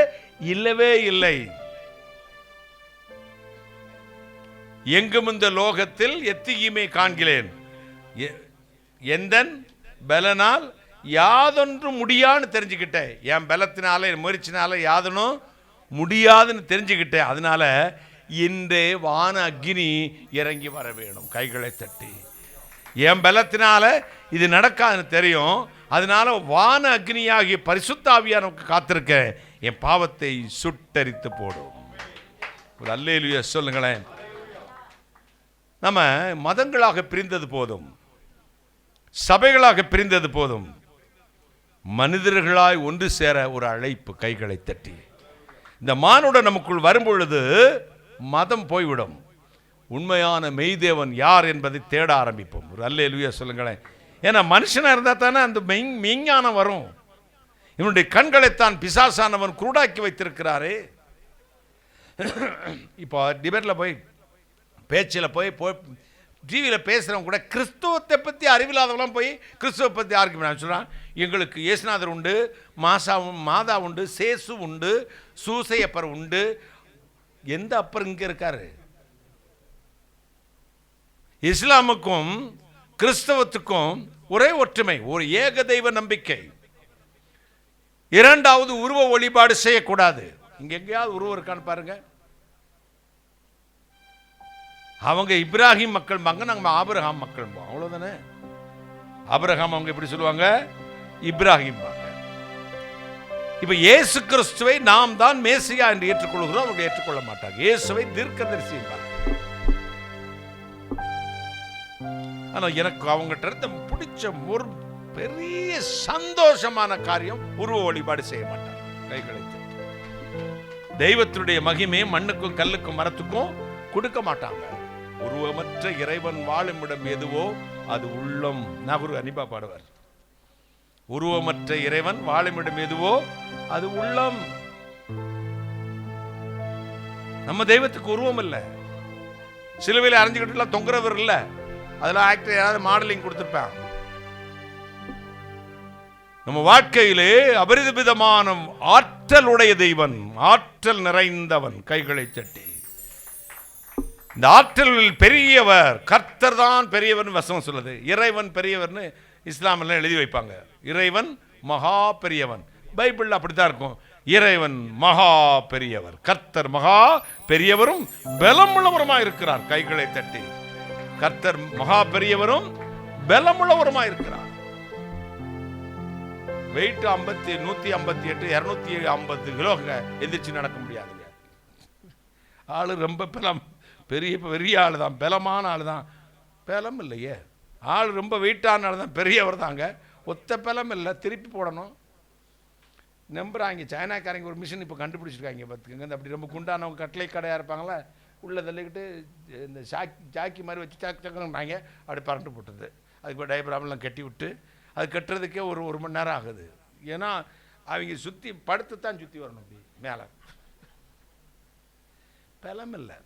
இல்லவே இல்லை. எங்கும் இந்த லோகத்தில் எத்தீயுமே காண்கிறேன். எந்தன் பலனால் யாதொன்றும் முடியான்னு தெரிஞ்சுக்கிட்டேன். என் பலத்தினால என் முயற்சினால யாதனும் முடியாதுன்னு தெரிஞ்சுக்கிட்டேன். அதனால இன்றே வான அக்னி இறங்கி வர வேணும். கைகளை தட்டி. என் பலத்தினால இது நடக்காதுன்னு தெரியும். அதனால வான அக்னியாகிய பரிசுத்த ஆவியானவருக்கு காத்திருக்க என் பாவத்தை சுட்டரித்து போடும். ஒரு அல்லேலூயா சொல்லுங்களேன். நம்ம மதங்களாக பிரிந்தது போதும், சபைகளாக பிரிந்தது போதும், மனிதர்களாய் ஒன்று சேர ஒரு அழைப்பு. கைகளை தட்டி. இந்த மானுட நமக்குள் வரும்பொழுது மதம் போய்விடும். உண்மையான மெய்தேவன் யார் என்பதை தேட ஆரம்பிப்போம். ஒரு அல்லேலூயா சொல்லுங்களேன். ஏன்னா மனுஷனாக இருந்தால் தானே அந்த மெய்ஞானம் வரும். இவனுடைய கண்களைத்தான் பிசாசானவன் குருடாக்கி வைத்திருக்கிறாரே. இப்போ டிபேட்டில் போய் பேச்சில் போய் டிவியில் பேசுகிறவங்க கூட கிறிஸ்துவத்தை பற்றி அறிவில்லாதவங்களாம் போய் கிறிஸ்துவ பற்றி ஆர்கியூமெண்ட் சொல்கிறான். எங்களுக்கு இயேசுநாதர் உண்டு, மாதா உண்டு, சேசு உண்டு, சூசையப்பர் உண்டு. எந்த அப்பர் இங்கே இருக்காரு? இஸ்லாமுக்கும் கிறிஸ்தவத்துக்கும் ஒரே ஒற்றுமை, ஒரு ஏக தெய்வ நம்பிக்கை. இரண்டாவது, உருவ வழிபாடு செய்யக்கூடாது. இங்க எங்கேயாவது உருவம் இருக்கான்னு பாருங்க. அவங்க இப்ராஹிம் மக்கள், நாங்க ஆபிரகாம் மக்கள், அவ்வளவுதானே. ஆபிரகாம் அவங்க எப்படி சொல்லுவாங்க? இப்ராஹிம். இப்ப இயேசு கிறிஸ்துவை நாம் தான் மேசியா என்று ஏற்றுக்கொள்கிறோம், அவங்க ஏற்றுக்கொள்ள மாட்டாங்க. இயேசுவை தீர்க்கதரிசி என்பார்கள். ஆனா எனக்கு அவங்ககிட்ட பிடிச்ச ஒரு பெரிய சந்தோஷமான காரியம், உருவ வழிபாடு செய்ய மாட்டாங்க. கைகளை தெய்வத்தினுடைய மகிமையை மண்ணுக்கும் கல்லுக்கும் மரத்துக்கும் கொடுக்க மாட்டாங்க. உருவமற்ற இறைவன் வாழும் இடம் எதுவோ அது உள்ளம். நகரு அனிபா பாடுவார். உருவமற்ற இறைவன் வாழும் இடம் எதுவோ அது உள்ளம். நம்ம தெய்வத்துக்கு உருவம் இல்ல, சிலுவையில் அரைஞ்சுக்கிட்டு தொங்குறவர் இல்ல. அதெல்லாம் ஆக்டர் யாராவது மாடலிங் கொடுத்திருப்பான். நம்ம வாழ்க்கையிலே அபரிதமான ஆற்றல் உடைய தெய்வன், ஆற்றல் நிறைந்தவன். கைகளை தட்டி இந்த ஆற்றலில் பெரியவர் கர்த்தர் தான் பெரியவர் வசனம் சொல்லுது. இறைவன் பெரியவர்னு இஸ்லாமில் எழுதி வைப்பாங்க. இறைவன் மகா பெரியவன். பைபிள் அப்படித்தான் இருக்கும். இறைவன் மகா பெரியவர், கர்த்தர் மகா பெரியவரும் பலமுள்ளவருமா இருக்கிறார். கைகளை தட்டி கர்த்தர் மகா பெரியவரும் பலமுள்ளவருமா இருக்கிறார். வெயிட் 158 250 கிலோங்க எந்திரிச்சு நடக்க முடியாதுங்க. ஆளு ரொம்ப பெரிய ஆளு தான், பலமான ஆளு தான். பலம் இல்லையே, ஆள் ரொம்ப வெயிட்டான ஆள் தான், பெரியவர் தாங்க. ஒத்த பலம் இல்லை, திருப்பி போடணும். நம்புறாங்க சைனாக்காரங்க ஒரு மிஷின் இப்போ கண்டுபிடிச்சிருக்காங்க. பார்த்துக்கங்க, அப்படி ரொம்ப குண்டானவங்க கட்டளை கடையாக இருப்பாங்களா, உள்ளே தள்ளிக்கிட்டு இந்த ஜாக்கி மாதிரி வச்சு சக்கரங்கிறாங்க, அப்படி பரண்டு போட்டுது. அதுக்கு டயப்ராம்லாம் கட்டி விட்டு அது கட்டுறதுக்கே ஒரு மணி நேரம் ஆகுது. ஏன்னா அவங்க சுற்றி படுத்து தான் சுற்றி வரணும். அப்படி மேலே பலம் இல்லை,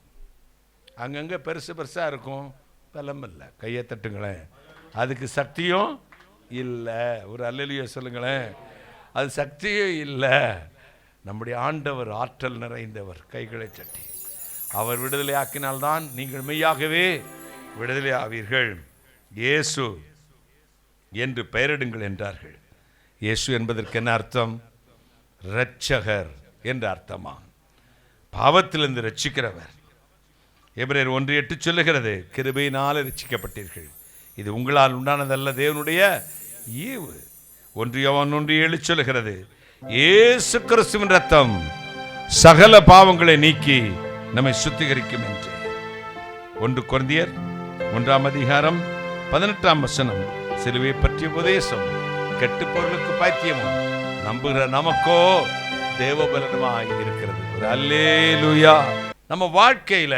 அங்கங்கே பெருசாக இருக்கும், பலம் இல்லை. கையை தட்டுங்களேன். அதுக்கு சக்தியும் இல்லை. ஒரு அல்லேலூயா சொல்லுங்களேன். அது சக்தியும் இல்லை. நம்முடைய ஆண்டவர் ஆற்றல் நிறைந்தவர். கைகளை தட்டி அவர் விடுதலை ஆக்கினால்தான் நீங்கள் மெய்யாகவே விடுதலை ஆவீர்கள். இயேசு என்று பெயரிடுங்கள் என்றார்கள். இயேசு என்பதற்கு என்ன அர்த்தம்? இரட்சகர் என்ற அர்த்தமா? பாவத்திலிருந்து ரட்சிக்கிறவர். எபிரேயர் 1:8 சொல்லுகிறது, கிருபையினால் ரட்சிக்கப்பட்டீர்கள், இது உங்களால் உண்டானதல்ல, தேவனுடைய ஈவு. 1 யோவான் 1:7 சொல்லுகிறது, இயேசு கிறிஸ்துவின் ரத்தம் சகல பாவங்களை நீக்கி நம்மை சுத்திகரிக்கும் என்று. 1 கொரிந்தியர் 1:18 சிலுவை பற்றிய உபதேசம் கெட்டு பொருளுக்கு பைத்தியமும், நம்புகிற நமக்கோ தேவபலனுமாய் இருக்கிறது. அல்லேலூயா. நம்ம வாழ்க்கையில,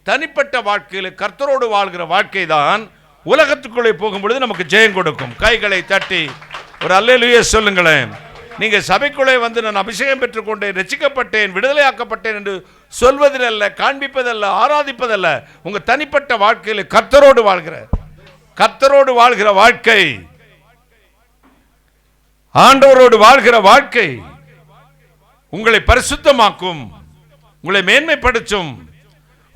தனிப்பட்ட வாழ்க்கையில கர்த்தரோடு வாழ்கிற வாழ்க்கை தான் உலகத்துக்குள்ளே போகும்பொழுது நமக்கு ஜெயம் கொடுக்கும். கைகளை தட்டி ஒரு அல்லேலூயா சொல்லுங்களேன். நீங்க சபைக்குள்ளே வந்து நான் அபிஷேகம் பெற்றுக்கொண்டேன், ரட்சிக்கப்பட்டேன், விடுதலையாக்கப்பட்டேன் என்று சொல்வதில் அல்ல, காண்பிப்பதல்ல, ஆராதிப்பதல்ல. உங்க தனிப்பட்ட வாழ்க்கையில கர்த்தரோடு வாழ்கிற வாழ்க்கை, ஆண்டவரோடு வாழ்கிற வாழ்க்கை உங்களை பரிசுத்தமாக்கும், உங்களை மேன்மைப்படுத்தும்,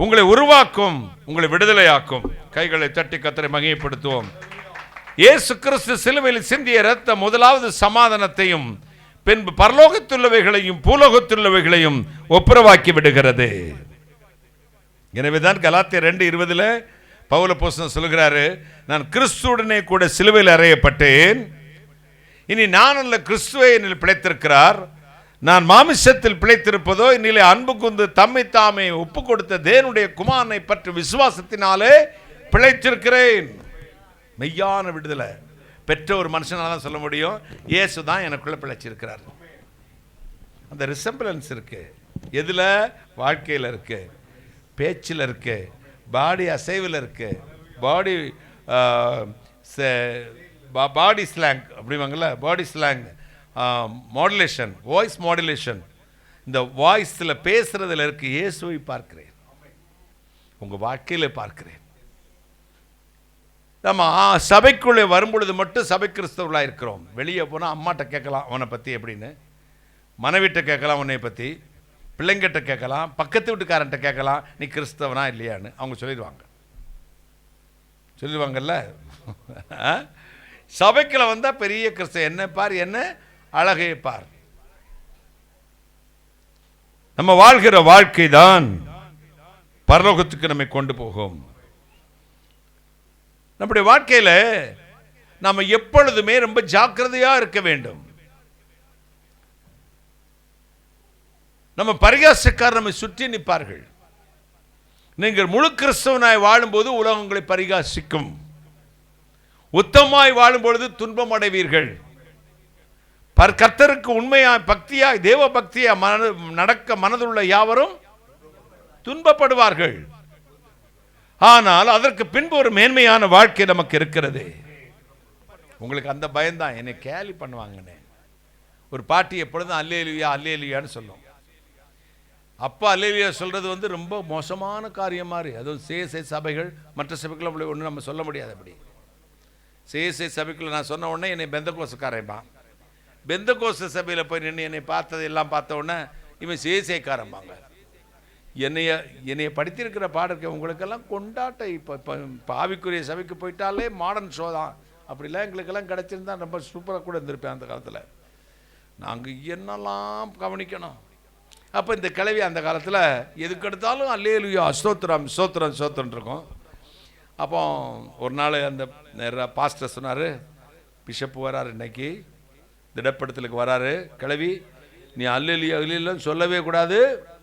உங்களை உருவாக்கும், உங்களை விடுதலையாக்கும். கைகளை தட்டி கர்த்தரை மகிமைப்படுத்துவோம். இயேசு கிறிஸ்து சிலுவையில் சிந்திய இரத்தம் முதலாவது சமாதானத்தையும் பின்பு பரலோகத்துள்ளவைகளையும் பூலோகத்துள்ளவைகளையும் ஒப்புரவாக்கி விடுகிறது. எனவேதான் கலாத்தியர் 2:20 பவுல் அப்போஸ்தலன் சொல்கிறாரு, நான் கிறிஸ்துவுடனே கூட சிலுவையில் அறையப்பட்டேன், இனி நான் அல்ல கிறிஸ்துவே என்னில் பிழைத்திருக்கிறார், நான் மாமிசத்தில் பிழைத்திருப்பதோ என்னிலே அன்பு கூர்ந்து தம்மை தாமே ஒப்பு கொடுத்த தேவனுடைய குமாரனை பற்றி விசுவாசத்தினாலே பிழைத்திருக்கிறேன். மெய்யான விடுதலை பெற்ற ஒரு மனுஷனால தான் சொல்ல முடியும், இயேசு தான் எனக்குள்ள பிழைச்சிருக்கிறார். அந்த ரிசம்பிளன்ஸ் இருக்கு. எதுல? வாழ்க்கையில் இருக்கு, பேச்சில் இருக்கு, பாடி அசைவில் இருக்கு, பாடி ஸ்லாங் அப்படிவாங்கல்ல, பாடி ஸ்லாங் மாடுலேஷன், வாய்ஸ் மாடுலேஷன். இந்த வாய்ஸில் பேசுறதுல இருக்கு. இயேசுவை பார்க்கிறேன், உங்க வாழ்க்கையில் பார்க்கிறேன். நம்ம சபைக்குள்ளே வரும்பொழுது மட்டும் சபை கிறிஸ்தவர்களாக இருக்கிறோம். வெளியே போனால் அம்மாட்ட கேட்கலாம் அவனை பற்றி எப்படின்னு, மனைவிட்ட கேட்கலாம் உன்னை பற்றி, பிள்ளைங்கிட்ட கேட்கலாம், பக்கத்து வீட்டுக்காரன்ட்ட கேட்கலாம் நீ கிறிஸ்தவனா இல்லையான்னு. அவங்க சொல்லிடுவாங்கல்ல. சபைக்குள்ள வந்தால் பெரிய கிறிஸ்தவ, என்ன பார், என்ன அழகை பார். நம்ம வாழ்கிற வாழ்க்கை தான் பரலோகத்துக்கு நம்மை கொண்டு போகும். நம்முடைய வாழ்க்கையில் நாம் எப்பொழுதுமே ரொம்ப ஜாக்கிரதையா இருக்க வேண்டும். நம்ம பரிகாசக்காரர் நம்மை சுற்றி நிற்பார்கள். நீங்கள் முழு கிறிஸ்தவனாய் வாழும்போது உலகம் உங்களை பரிகாசிக்கும். உத்தமாய் வாழும் பொழுது துன்பம் அடைவீர்கள். கர்த்தருக்கு உண்மையாய் பக்தியாய் தேவ பக்தியாய் நடக்க மனதுள்ள யாவரும் துன்பப்படுவார்கள். ஆனால் அதற்கு பின்பு ஒரு மேன்மையான வாழ்க்கை நமக்கு இருக்கிறது. உங்களுக்கு அந்த பயம்தான், என்னை கேலி பண்ணுவாங்கன்னு. ஒரு பாட்டி எப்பொழுதும் அல்லேலுயா அல்லேலுயான்னு சொல்லும். அப்பா அல்லேலுயா சொல்றது ரொம்ப மோசமான காரியம் மாதிரி. அதுவும் சேசை சபைகள் மற்ற சபைக்குள்ள ஒன்று நம்ம சொல்ல முடியாது. அப்படி சேசை சபைக்குள்ள நான் சொன்ன உடனே என்னை பெந்தகோசக்காரன்பா, பெந்தகோச சபையில் போய் நின்று என்னை பார்த்ததெல்லாம் பார்த்த உடனே இவன் சேசைக்காரம்பாங்க. என்னைய படித்திருக்கிற பாடற்க உங்களுக்கெல்லாம் கொண்டாட்டம். இப்போ ஆவிக்குரிய சபைக்கு போயிட்டாலே மாடர்ன் ஷோ தான். அப்படிலாம் எங்களுக்கெல்லாம் கிடச்சிருந்தா ரொம்ப சூப்பராக கூட இருந்திருப்பேன் அந்த காலத்தில். நாங்கள் என்னெல்லாம் கவனிக்கணும். அப்போ இந்த கிளவி அந்த காலத்தில் எதுக்கெடுத்தாலும் அல்லேலுயா ஸ்தோத்திரம் ஸ்தோத்திரம் ஸ்தோத்திரம் இருக்கும். அப்போ ஒரு நாள் அந்த பாஸ்டர் சொன்னார், பிஷப்பு வராரு இன்னைக்கு, திடப்படுத்தலுக்கு வராரு, கிளவி நீ அல்லேலுயா அல்லேலுயான்னு சொல்லவே கூடாது,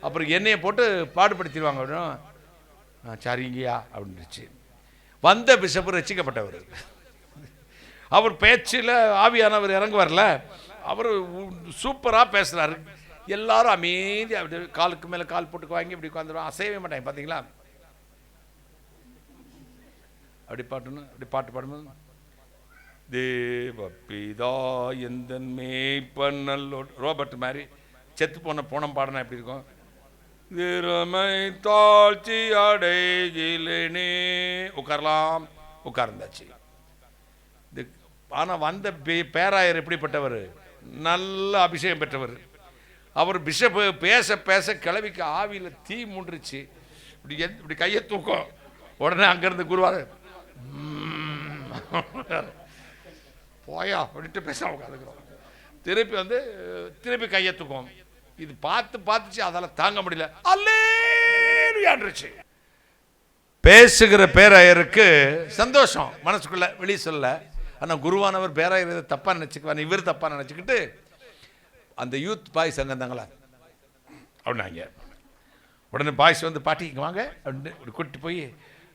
அப்புறம் என்னையை போட்டு பாடுபடுத்திடுவாங்க அப்படின்னு. சரிங்கயா அப்படின்னுச்சு. வந்த பிஷப்பு ரசிக்கப்பட்டவர். அவர் பேச்சில் ஆவியானவர் இறங்க வரல. அவர் சூப்பராக பேசுகிறாரு. எல்லாரும் அமைதி அப்படி காலுக்கு மேலே கால் போட்டு வாங்கி இப்படி உட்காந்துருவாங்க, அசையவே மாட்டாங்க. பார்த்தீங்களா? அப்படி பாட்டு பாடும்போது தேவபிதா எந்தன் மேய்ப்பனல்லோ ரோபர்ட் மாதிரி செத்து போனம் பாடனா எப்படி இருக்கும்? திறமை தாழ்ச்சி அடைகிலேனே உட்காரலாம், உட்கார்ந்தாச்சு. ஆனால் வந்த பேராயர் எப்படிப்பட்டவர்? நல்ல அபிஷேகம் பெற்றவர். அவர் பிஷப்பு பேச பேச கிளவிக்கு ஆவியில் தீ மூண்டுருச்சு. இப்படி கையை தூக்கம். உடனே அங்கேருந்து குருவார் போயா அப்படின்ட்டு பேச உட்காந்துக்கிறோம். திருப்பி கையை தூக்கம். இது பார்த்துச்சு, அதால் தாங்க முடியல, அல்லேலுயான்றுச்சு. பேசுகிற பேராயருக்கு சந்தோஷம் மனசுக்குள்ள, வெளியே சொல்ல. ஆனால் குருவானவர் பேராயர் தப்பாக நினச்சிக்குவார், இவர் தப்பாக நினச்சிக்கிட்டு அந்த யூத் பாய்ஸ் அங்கே இருந்தாங்களா அப்படின்னாங்க. உடனே பாய்ஸ் வந்து பாட்டிக்கு வாங்க அப்படின்னு இப்படி கூட்டிட்டு போய்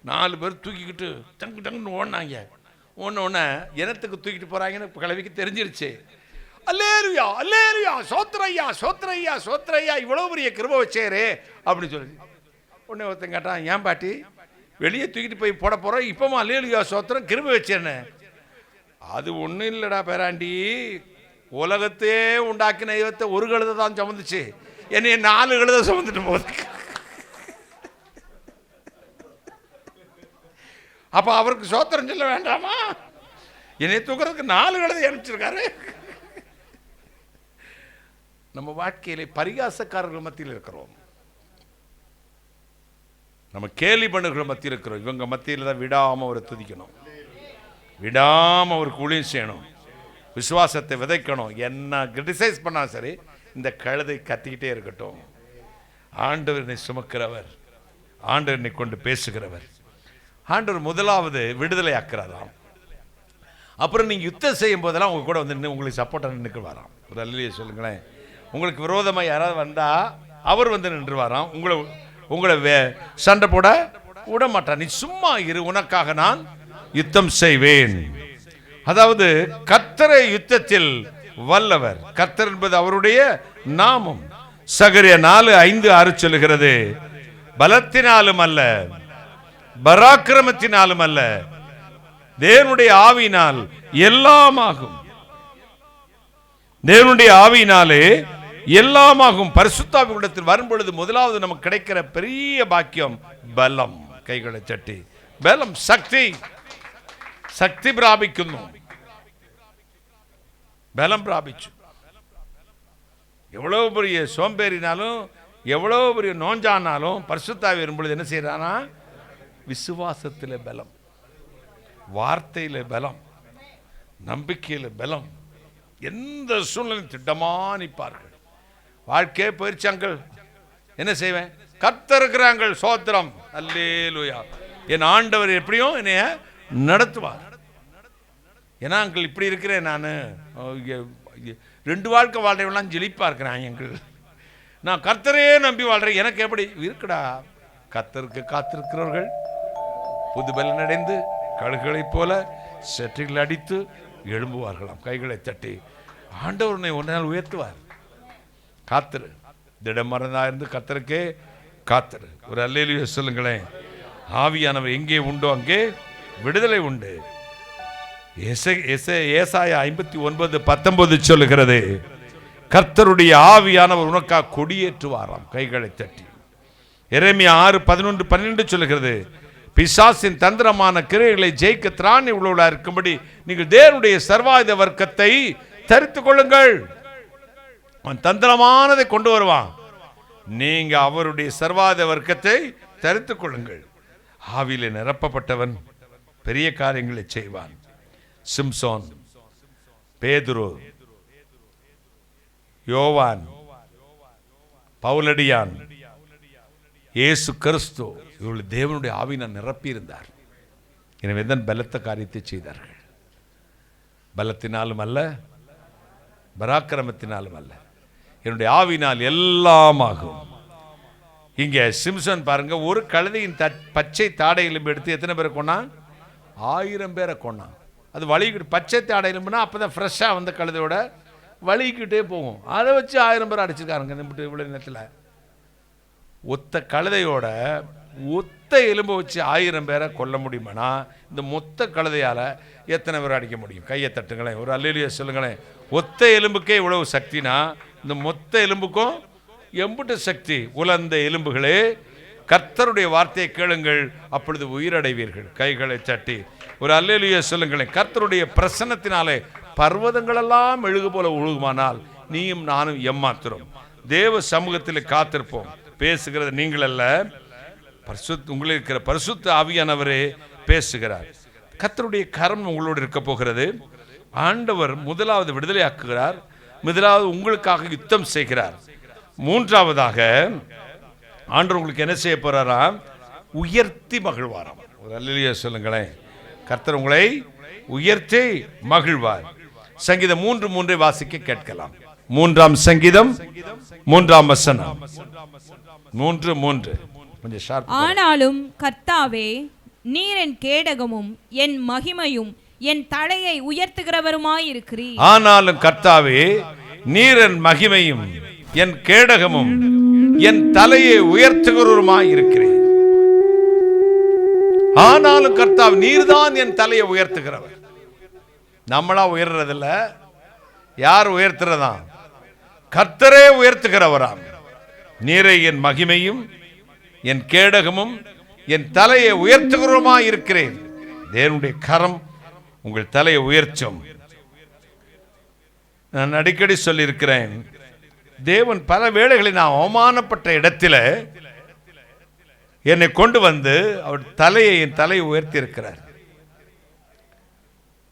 4 பேர் தூக்கிக்கிட்டு டங்கு டங்குன்னு ஓடினாங்க. ஒன்று இனத்துக்கு தூக்கிட்டு போகிறாங்கன்னு கிழவிக்கு தெரிஞ்சிருச்சு. அல்லேலுயா அல்லேலுயா சோத்ரையா சோத்ரையா சோத்ரையா இவ்வளோ பெரிய கிருபை வச்சேரே அப்படின்னு சொல்லி. உடனே ஒருத்தன் கேட்டான், ஏன் பாட்டி வெளியே தூக்கிட்டு போய் போட போகிறோம், இப்போமா அல்லேலுயா சோத்திரம் கிருபை வச்சேன்னு? அது ஒன்றும் இல்லைடா பேராண்டி, உலகத்தையே உண்டாக்கின தெய்வத்தை ஒரு கழுதை தான் சுமந்துச்சு, என்னைய 4 கழுதை சுமந்துட்டு போகுது. அப்போ அவருக்கு சோத்திரம் சொல்ல வேண்டாமா? என்னை தூக்குறதுக்கு 4 கழுதை அனுப்பிச்சிருக்காரு. நம்ம வாழ்க்கையிலே பரிகாசக்காரர்கள் மத்தியில் இருக்கிறோம், நம்ம கேலி பண்ணுகிற மத்தியில் இருக்கிறோம். இவங்க மத்தியில் தான் விடாமல் அவரை துதிக்கணும், விடாமல் அவருக்கு ஊழியம் செய்யணும், விசுவாசத்தை விதைக்கணும். என்ன கிரிட்டிசைஸ் பண்ணாலும் சரி, இந்த கழுதை கத்திக்கிட்டே இருக்கட்டும். ஆண்டவர் என்னை சுமக்கிறவர், ஆண்டவர் என்னை கொண்டு பேசுகிறவர். ஆண்டவர் முதலாவது விடுதலை ஆக்குறாராம். அப்புறம் நீங்கள் யுத்தம் செய்யும் போதெல்லாம் உங்க கூட வந்து உங்களுக்கு சப்போர்ட்டாக நின்று வரான். ஒரு அல்லையே சொல்லுங்களேன். உங்களுக்கு விரோதமாக யாராவது வந்தால் அவர் வந்து நின்று வரான். உங்களை சண்டை போட விட மாட்டான். நீ சும்மா இரு, உனக்காக நான் யுத்தம் செய்வேன். அதாவது கர்த்தரை யுத்தத்தில் வல்லவர். கர்த்தர் என்பது அவருடைய நாமம். சகரியா 4:5-6 சொல்லுகிறது, பலத்தினாலும் அல்ல பராக்கிரமத்தினாலும் அல்ல, தேவனுடைய ஆவியினால் எல்லாமாகும். தேவனுடைய ஆவியினாலே எல்லாமாகும். பரிசுத்த ஆவியிடத்தில் வரும்பொழுது முதலாவது நமக்கு கிடைக்கிற பெரிய பாக்கியம் பலம். கைகளை தட்டி பலம், சக்தி. ശക്തി പ്രാപിക്കുന്നു, ബലം പ്രാപിച്ചു. எவ்வளோ பெரிய சோம்பேறினாலும் எவ்வளோ பெரிய நோஞ்சானாலும் பரிசுத்தாவி வரும்பொழுது என்ன செய்யறானா, விசுவாசத்தில் பலம், வார்த்தையில் பலம், நம்பிக்கையில் பலம், எந்த சூழ்நிலை திட்டமாக நிற்பார்கள். வாழ்க்கையே போயிருச்சாங்கள், என்ன செய்வேன், கர்த்தர் இருக்கிறாங்கள், சோத்திரம், அல்லேலூயா, என் ஆண்டவர் எப்படியும் என்னைய நடத்துவார். ஏன்னா அங்கள் இப்படி இருக்கிறேன் நான், 2 வாழ்க்கை வாழ்றவெல்லாம் ஜெலிப்பா இருக்கிறான் எங்கள், நான் கர்த்தரையே நம்பி வாழ்றேன், எனக்கு எப்படி இருக்குடா. கர்த்தருக்கு காத்திருக்கிறவர்கள் புது பலன் அடைந்து கழுகுகளைப் போல செற்றில் அடித்து எழும்புவார்களாம். கைகளை தட்டி ஆண்டவரை ஒரு நாள் உயர்த்துவார். காத்திரு, திடமறந்தா இருந்து கர்த்தருக்கே காத்திரு. ஒரு அல்லேலூயா சொல்லுங்களேன். ஆவியானவர் எங்கே உண்டோ அங்கே விடுதலை உண்டு. ஏசாயா 59:19 சொல்லுகிறது, கர்த்தருடைய ஆவியானவர் உனக்காக கொடியேற்றுவாராம். கைகளை தட்டி. எரேமியா 6:11-12 சொல்லுகிறது, பிசாசின் தந்திரமான கிரியைகளை ஜெயிக்க திராணி உள்ளவளா இருக்கும்படி நீங்கள் தேவனுடைய சர்வாயுத வர்க்கத்தை தரித்துக் கொள்ளுங்கள். அவன் தந்திரமானதை கொண்டு வருவான், நீங்க அவருடைய சர்வாயுத வர்க்கத்தை தரித்துக் கொள்ளுங்கள். ஆவியிலே நிரப்பப்பட்டவன் பெரிய காரியங்களை செய்வான். சிம்சோன், பேதுரு, யோவான், பவுலடியான், இயேசு கிறிஸ்து, இவர்கள் தேவனுடைய ஆவியினால் நிரப்பி இருந்தார். எனவே தான் பலத்த காரியத்தை செய்தார்கள். பலத்தினாலும் அல்ல, பராக்கிரமத்தினாலும் அல்ல, என்னுடைய ஆவினால் எல்லாம் ஆகும். இங்க சிம்சன் பாருங்க, ஒரு கழுதையின் பச்சை தாடை எலும்பு எடுத்து எத்தனை பேரை கொண்டான்? 1000 பேரை கொண்டான். அது வலிக்கிட்டு, பச்சை தாடை எலும்புனா அப்பதான் ஃப்ரெஷ்ஷாக வந்த கழுதையோட வலிக்கிட்டே போகும். அதை வச்சு 1000 பேர் அடிச்சிருக்காருங்க இவ்வளோ நேரத்தில். ஒத்த கழுதையோட ஒத்த எலும்பை வச்சு 1000 பேரை கொல்ல முடியுமானா இந்த மொத்த கழுதையால் எத்தனை பேர் அடிக்க முடியும்? கையை தட்டுங்களேன், ஒரு அல்லேலூயா சொல்லுங்களேன். ஒத்த எலும்புக்கே இவ்வளவு சக்தினா இந்த மொத்த எலும்புக்கும் எம்புட்டு சக்தி. உலர்ந்த எலும்புகளே, கர்த்தருடைய வார்த்தையை கேளுங்கள், அப்பொழுது உயிரடைவீர்கள். கைகளை தட்டி ஒரு அல்லேலூயா சொல்லுங்களேன். கர்த்தருடைய பிரசன்னத்தினாலே பர்வதங்களெல்லாம் மெழுகு போல ஒழுகுமானால் நீயும் நானும் எம்மாத்திரம் தேவ சமூகத்தில் காத்திருப்போம். பேசுகிறது நீங்கள் அல்ல, உங்களுக்கு இருக்கிற பரிசுத்த ஆவியானவரே பேசுகிறார். கர்த்தருடைய கரம் உங்களோடு இருக்க போகிறது. ஆண்டவர் முதலாவது விடுதலை ஆக்குகிறார், முதலாவது உங்களுக்காக யுத்தம் செய்கிறார். மூன்றாவதாக ஆண்டவர் உங்களுக்கு என்ன செய்ய போறாராம்? உயர்த்தி மகிழ்வாராம். ஒரு அல்லேலூயா சொல்லுங்களேன். கர்த்தர் உங்களை உயர்த்தி மகிழ்வார். சங்கீதம் 3:3 வாசிக்க கேட்கலாம். 3ஆம் சங்கீதம் 3ஆம் வசனம். 3:3 கொஞ்சம் ஷார்ப். ஆனாலும் கர்த்தாவே, நீர் என் கேடகமும் என் மகிமையும் என் தலையை உயர்த்துகிறவருமாயிருக்கிறீர். ஆனாலும் கர்த்தாவே, நீர் என் மகிமையும் என் கேடகமும் என் தலையை உயர்த்துகிறவருமாயிருக்கிறீர். ஆனாலும் கர்த்தாவே, நீர்தான் என் தலையை உயர்த்துகிறவர். நம்மளா உயர்றதில்ல, யார் உயர்த்துறதா? கர்த்தரே உயர்த்துகிறவராம். நீரை என் மகிமையும் என் கேடகமும் என் தலையை உயர்த்துகிறவருமாய் இருக்கிறேன். தேவனுடைய கரம் உங்கள் தலையை உயர்த்தும். நான் அடிக்கடி சொல்லியிருக்கிறேன், தேவன் பல வேளைகளில் நான் அவமானப்பட்ட இடத்துல என்னை கொண்டு வந்து அவர் என் தலையை உயர்த்தி இருக்கிறார்.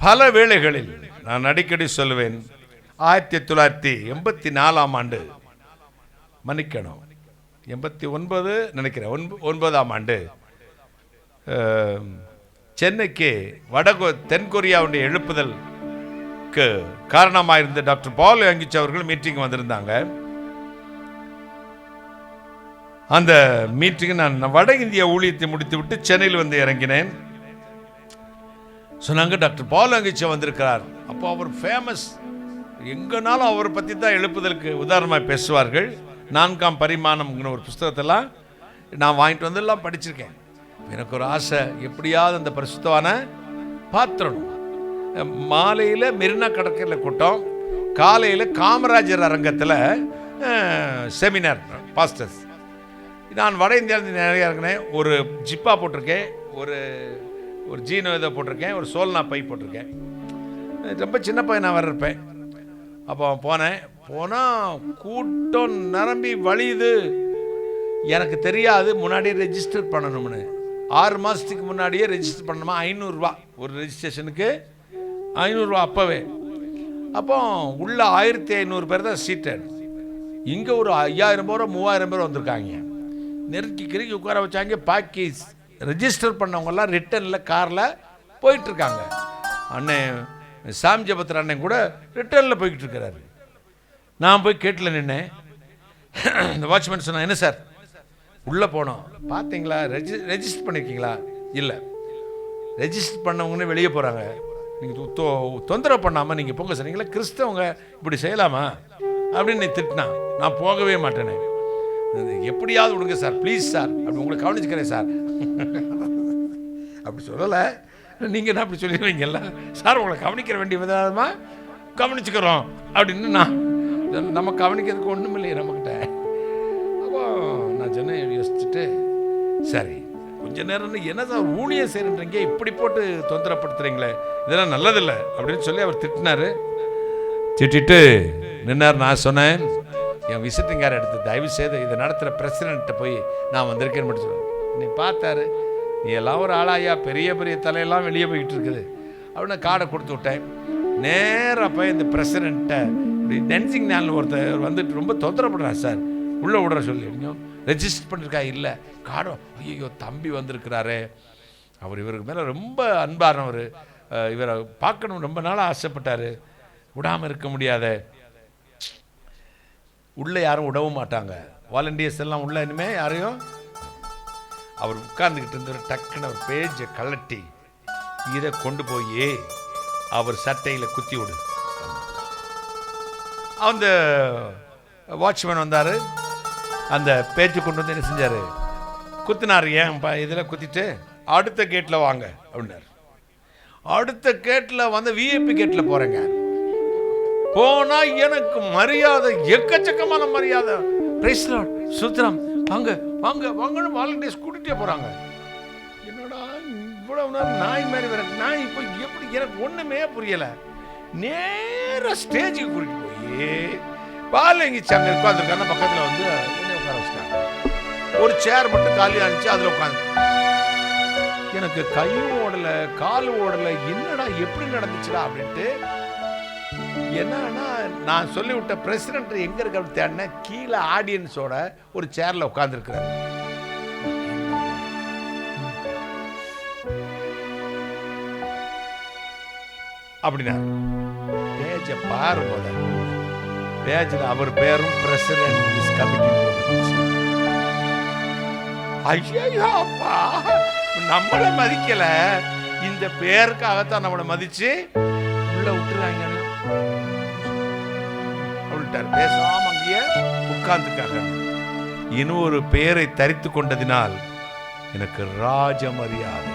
பல வேளைகளில் நான் அடிக்கடி சொல்லுவேன், 1984ஆம் ஆண்டு, மன்னிக்கணும் 89 நினைக்கிறேன், 9ஆம் ஆண்டு சென்னைக்கு தென்கொரியாவுடைய எழுப்புதலுக்கு காரணமாக இருந்த டாக்டர் பால் யோங்கிச் அவர்கள் மீட்டிங் வந்திருந்தாங்க. அந்த மீட்டிங் நான் வட இந்திய ஊழியத்தை முடித்து விட்டு சென்னையில் வந்து இறங்கினேன். சொன்னாங்க, டாக்டர் பால் யோங்கிச் வந்திருக்கிறார். அப்போ அவர் ஃபேமஸ், எங்கனாலும் அவரை பற்றி தான் எழுப்புதலுக்கு உதாரணமாக பேசுவார்கள். 4ஆம் பரிமாணம்ங்கிற ஒரு புஸ்தகத்தெல்லாம் நான் வாங்கிட்டு வந்து எல்லாம் படிச்சிருக்கேன். எனக்கு ஒரு ஆசை, எப்படியாவது அந்த பரிசுத்தவான பாத்திரணும். மாலையில் மெரினா கடற்கரையில் கூட்டம், காலையில் காமராஜர் அரங்கத்தில் செமினார் பாஸ்டர்ஸ். நான் வட இந்தியாவில் நிறையா இருக்கிறேன். ஒரு ஜிப்பா போட்டிருக்கேன், ஒரு ஒரு ஜீனோ இதை போட்டிருக்கேன், ஒரு சோல்னா பை போட்டிருக்கேன். ரொம்ப சின்ன பையனாக வர இருப்பேன். அப்போ போனால் கூட்டம் நிரம்பி வழியுது. எனக்கு தெரியாது முன்னாடியே ரெஜிஸ்டர் பண்ணணும்னு. 6 மாதத்துக்கு முன்னாடியே ரெஜிஸ்டர் பண்ணணுமா, 500 ஒரு ரெஜிஸ்ட்ரேஷனுக்கு 500 அப்போவே. அப்போ உள்ள 1500 பேர் தான் சீட்டட். இங்கே ஒரு 5000 பேர் 3000 பேர் வந்திருக்காங்க. நெருக்கி கிறுக்கி உட்கார வச்சாங்க. பாக்கி ரெஜிஸ்டர் பண்ணவங்கெல்லாம் ரிட்டர்னில் காரில் போயிட்டுருக்காங்க. அண்ணன் சாம் ஜபத்திர அண்ணன் கூட ரிட்டர்னில் போய்கிட்டு இருக்கிறாரு. நான் போய் கேட்டில் நின்னேன். இந்த வாட்ச்மேன் சொன்னா, என்ன சார் உள்ளே போனோம், பார்த்தீங்களா ரெஜிஸ்டர் பண்ணியிருக்கீங்களா? இல்லை, ரெஜிஸ்டர் பண்ணவங்கன்னு வெளியே போகிறாங்க, நீங்கள் தொந்தரவு பண்ணாமல் நீங்கள் போங்க சார். நீங்களா கிறிஸ்தவங்க இப்படி செய்யலாமா அப்படின்னு நீ திட்டினா நான் போகவே மாட்டேனே. எப்படியாவது விடுங்க சார், ப்ளீஸ் சார், அப்படி உங்களை கவனிச்சுக்கிறேன் சார். அப்படி சொல்லலை, நீங்கள் என்ன அப்படி சொல்லிடுவீங்கல்ல சார், உங்களை கவனிக்கிற வேண்டிய விதமாக கவனிச்சுக்கிறோம் அப்படின்னு. நம்ம கவனிக்கிறதுக்கு ஒன்றும் இல்லையே நம்மக்கிட்ட. அப்போ நான் சொன்னேன், யோசிச்சுட்டு சரி கொஞ்ச நேரம் என்ன சார் ஊழியம் செய்கிறீங்க, இப்படி போட்டு தொந்தரப்படுத்துறீங்களே, இதெல்லாம் நல்லதில்லை அப்படின்னு சொல்லி அவர் திட்டினார். திட்டிட்டு நின்னார். நான் சொன்னேன், என் விசிட்டிங் கார்டு எடுத்து தயவு செய்து இதை நடத்துகிற பிரசிடென்ட்டை போய் நான் வந்திருக்கேன்னு மட்டும் சொன்னேன். நீ பார்த்தாரு, நீ எல்லாம் ஒரு ஆளாயா, பெரிய பெரிய தலையெல்லாம் வெளியே போய்கிட்டு இருக்குது அப்படின்னு கார்டை கொடுத்து விட்டேன். நேராக போய் இந்த பிரசிடென்ட்டை இப்படி டென்சிங் நாள் ஒருத்தர் வந்துட்டு ரொம்ப தொந்தரப்படுறாரு சார், உள்ளே விடுற சொல்லி ரெஜிஸ்டர் பண்ணியிருக்கா? இல்லை. கார்டோ, ஐயோ தம்பி வந்திருக்கிறாரு, அவர் இவருக்கு மேலே ரொம்ப அன்பானவர், இவரை பார்க்கணும் ரொம்ப நாளாக ஆசைப்பட்டார், விடாமல் இருக்க முடியாத. உள்ளே யாரும் விடவும் மாட்டாங்க, வாலண்டியர்ஸ் எல்லாம் உள்ள இனிமேல் யாரையும். அவர் உட்கார்ந்துக்கிட்டு இருந்த டக்குன்னு ஒரு பேஜை கலட்டி இதை கொண்டு போய் அவர் சட்டையில் குத்தி விடு. அந்த வாட்ச்மேன் வந்தார், அந்த பேஜை கொண்டு வந்து என்ன செஞ்சார், குத்தினார். ஏன் இதில் குத்திட்டு அடுத்த கேட்டில் வாங்க அப்படின்னார். அடுத்த கேட்டில் வந்து விஐபி கேட்டில் போகிறேங்க. போனா எனக்கு மரியாதை, எக்கச்சக்கமான மரியாதை. பிரைஸ் லார்ட், சுத்ரம், வாங்க வாங்க வாங்கன்னு வாலண்டியர்ஸ் கூட்டிகிட்டே போகிறாங்க. என்னடா இவ்வளவு நேரம் நாய் மாதிரி வர, நான் இப்போ எப்படி, எனக்கு ஒன்றுமே புரியலை. நேராக ஸ்டேஜுக்கு கூட்டிகிட்டு போய் பாலங்கிச்சு அங்கே உட்காந்துருக்காங்க. பக்கத்தில் வந்து என்ன உட்கார வச்சுட்டாங்க. ஒரு சேர் மட்டும் காலியாக இருந்துச்சு, அதில் உட்காந்து. எனக்கு கையும் ஓடலை காலும் ஓடலை, என்னடா எப்படி நடந்துச்சுடா அப்படின்ட்டு. என்னன்னா நான் சொல்லிவிட்ட பிரசிடென்ட் எங்க இருக்க தேடின, கீழே ஆடியன்ஸோட ஒரு சேர்ல உட்கார்ந்துருக்கிறார். அப்படின்னா பேஜ பாருங்க, பேஜ்ல அவர் பேரும் பிரசிடென்ட் திஸ் கமிட்டி போட்டுருந்துச்சு. ஐயோ அப்பா, நம்மளை மதிக்கல, இந்த பேருக்காகத்தான் நம்மளை மதிச்சு உள்ள விட்டுறாங்க. பேசாம அங்கேயே உட்கார்ந்துக்காக. இன்னொரு பெயரை தரித்து கொண்டதினால் எனக்கு ராஜ மரியாதை.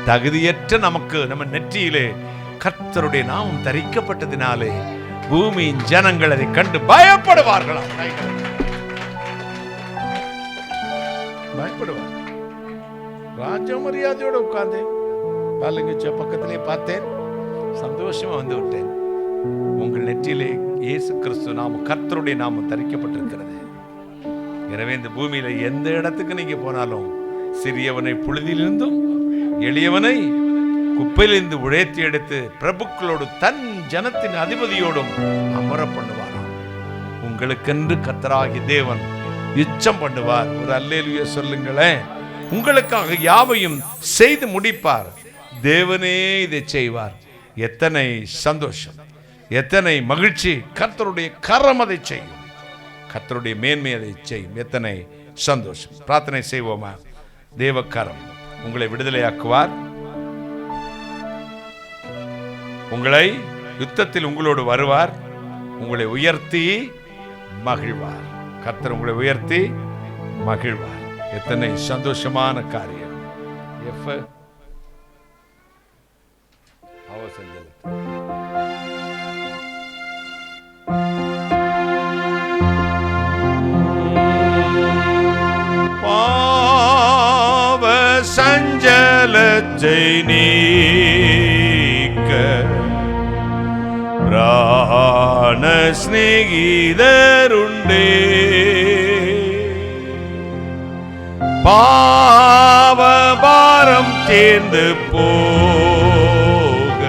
தகுதியற்ற நமக்கு நம்ம நெற்றியிலே கர்த்தருடைய நாமம் தரிக்கப்பட்டதினாலே பூமியின் ஜனங்கள் அதை கண்டு பயப்படுவார்களாம். பயப்படுவார். ராஜ மரியாதையோட உட்கார்ந்தேன். பாலங்கச்ச பக்கத்திலே பார்த்தேன், சந்தோஷமா வந்து விட்டேன். உங்கள் நெற்றியிலே இயேசு கிறிஸ்து நாமம், கர்த்தருடைய நாமம் தரிக்கப்பட்டிருக்கிறது. எனவே இந்த பூமியில எந்த இடத்துக்கு நீங்க போனாலும் சிறியவனை புழுதியிலிருந்தும் எளியவனை குப்பையிலிருந்து உழைத்து எடுத்து பிரபுக்களோடு தன் ஜனத்தின் அதிபதியோடும் அமர பண்ணுவாராம். உங்களுக்கென்று கர்த்தராகிய தேவன் யுத்தம் பண்ணுவார். ஒரு அல்லேலூயா சொல்லுங்களேன். உங்களுக்காக யாவையும் செய்து முடிப்பார். தேவனே இதை செய்வார். எத்தனை சந்தோஷம், எத்தனை மகிழ்ச்சி. கர்த்தருடைய கரம் அதை செய்யும், கர்த்தருடைய மேன்மை அதை செய்யும். எத்தனை சந்தோஷம். பிரார்த்தனை செய்வோமா? தேவ கரம் உங்களை விடுதலையாக்குவார். உங்களை யுத்தத்தில் உங்களோடு வருவார். உங்களை உயர்த்தி மகிழ்வார். கர்த்தர் உங்களை உயர்த்தி மகிழ்வார். எத்தனை சந்தோஷமான காரியம். பாவ சஞ்ச பாவத்தை நீக்க பிராண சிநேகிதருண்டே. பாவபாரம் தேர்ந்து போக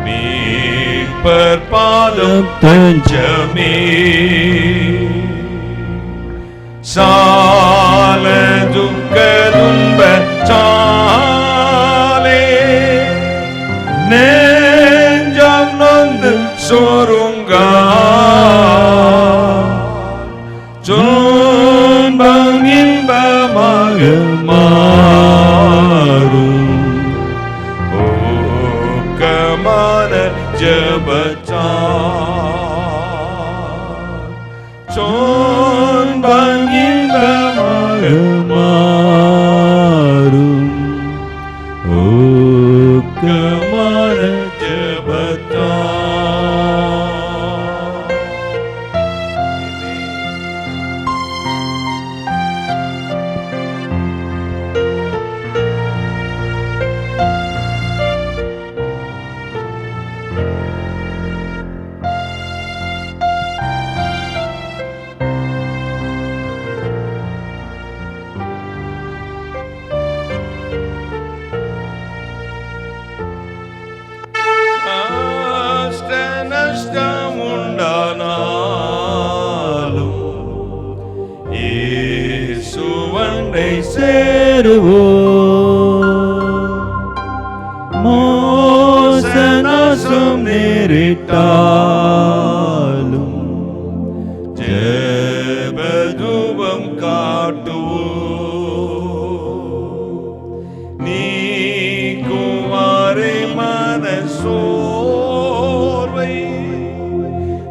மீட்பர் பாதம் தஞ்சமே. சால துக்க துன்ப சாலே நெஞ்சம் நொந்து சொருங்கா துன்பம் இன்பமாக மாறும் ஊக்கமான ஜெபத்தா துன்பம் இன்பமாக மாறும் ஊக்கமான ஜெபத்தா. மோசநாசம் நேரிட்டாலும் ஜெபதூபம் காட்டுவோம். நீக்குமாரே மனசோர்வை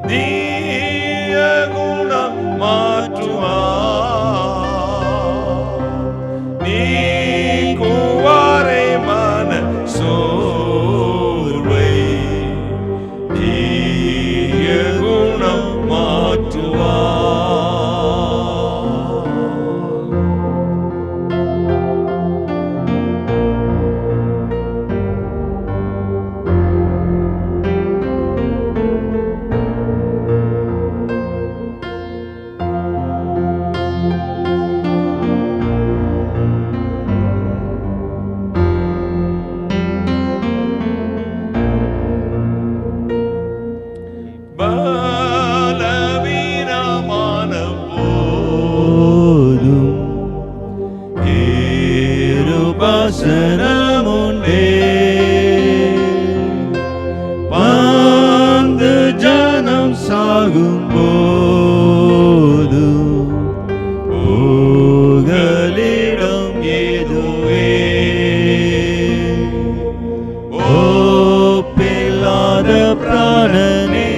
தீய குணம் மாற்றுவார். நீக்குவாரே மனசோர்வை தீய குணம் மாற்றுவார். பலவீனமான போதும் கிருபாசனமுண்டே. பாந்து ஜனம் சாகும் போதும் புகலிடம் ஏதுவே. ஓப்பில்லாத பிராணனே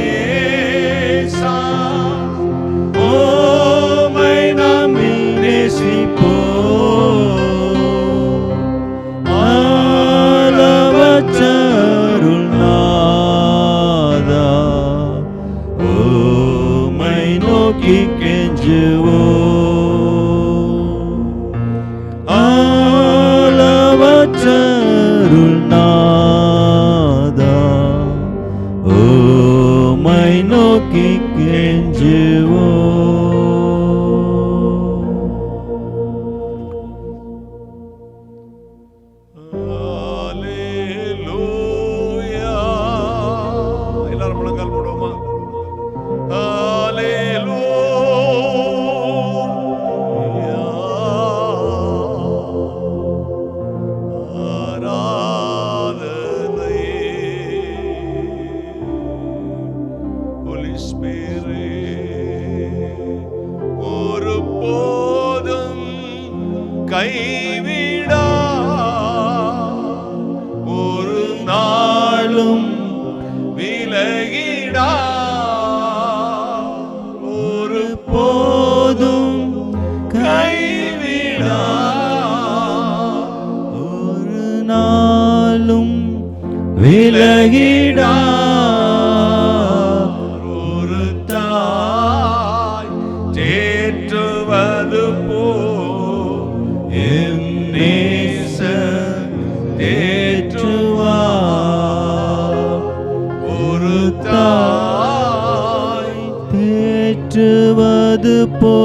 ஓமை நம்மில் நேசிப்போம். அளவற்ற அருள்நாதா ஓமை நோக்கி கெஞ்சுவோம். அளவற்ற அருள்நாதா ஓமை நோக்கி கெஞ்சுவோம். ஹல்லேலூயா. எல்லாரும் முழங்கால் போடுவோமா? ஹல்லேலூயா. ஆராதனை Holy Spirit, ஒரு போதும் கைவிடா ஒரு நாளும் விலகிடா ஒரு போதும் கைவிடா ஒரு நாளும் விலகிடா. ஒரு தாய் தேற்றுவது போ என் தேற்றுவது போ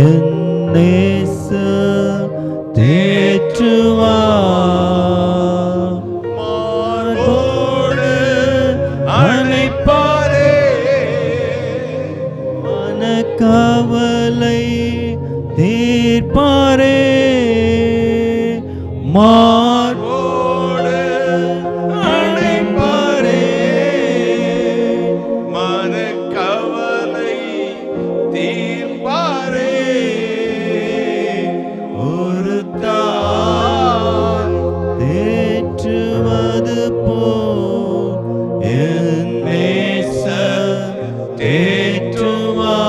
என் நேசர் தேற்றுவார். மார்போடு அணைப்பாரே, மனக்கவலை தீர்ப்பாரே. மார்போடு அணைப்பாரே, மனக்கவலை தீர்ப்பாரே. ஒரு தாய் தேற்றுவது போல் என் நேசர் தேற்றுவார்.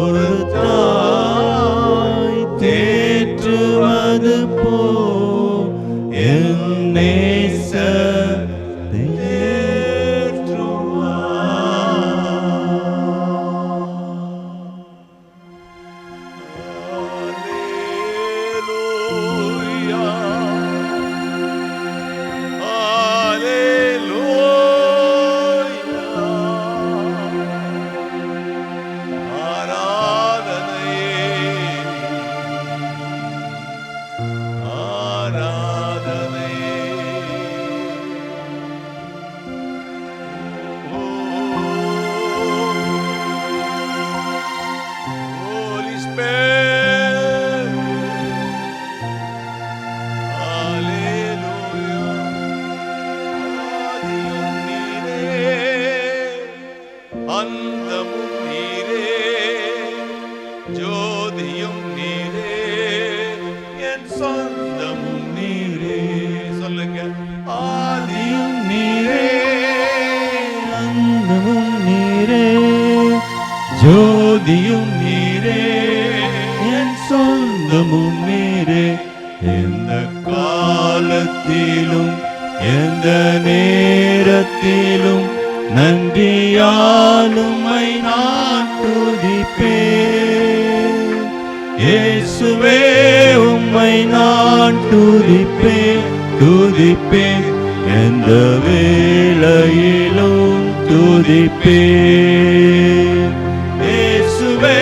ஒரு தாய் தேற்றுவது போல் என் நேசர் Holy Spirit, Hallelujah. ஆதியும் நீரே, அந்தமும் நீரே, ஜோதியும் நீரே, என் சொந்தமும் நீரே. சொல்லுங்க. ஆதியும் நீரே, அந்தமும் நீரே, ஜோதியும் நீரே, என் சொந்தமும் நீரே. எந்த காலத்திலும் எந்த நேரத்திலும் நன்றியாலுமை நான் துதிப்பேன். இயேசுவே உம்மை நான் துதிப்பேன் துதிப்பேன், எந்த வேளையிலும் துதிப்பேன். இயேசுவே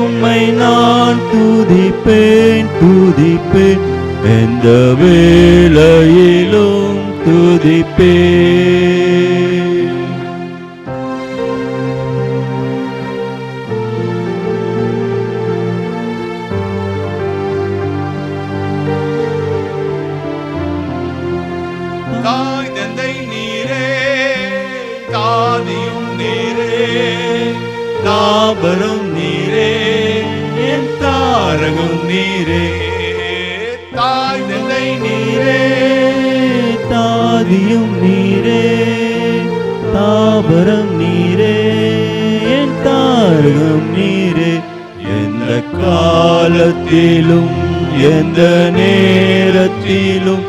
உம்மை நான் துதிப்பேன் துதிப்பேன், எந்த வேளையிலும் துதிப்பேன். தாய் தந்தை நீரே, தாதியும் நீரே, தாபரம் நீரே, என் தாரகம் நீரே. தாய் தந்தை நீரே, தாதியும் நீரே, தாபரம் நீரே, என் தாரகம் நீரே. எந்த காலத்திலும் எந்த நேரத்திலும்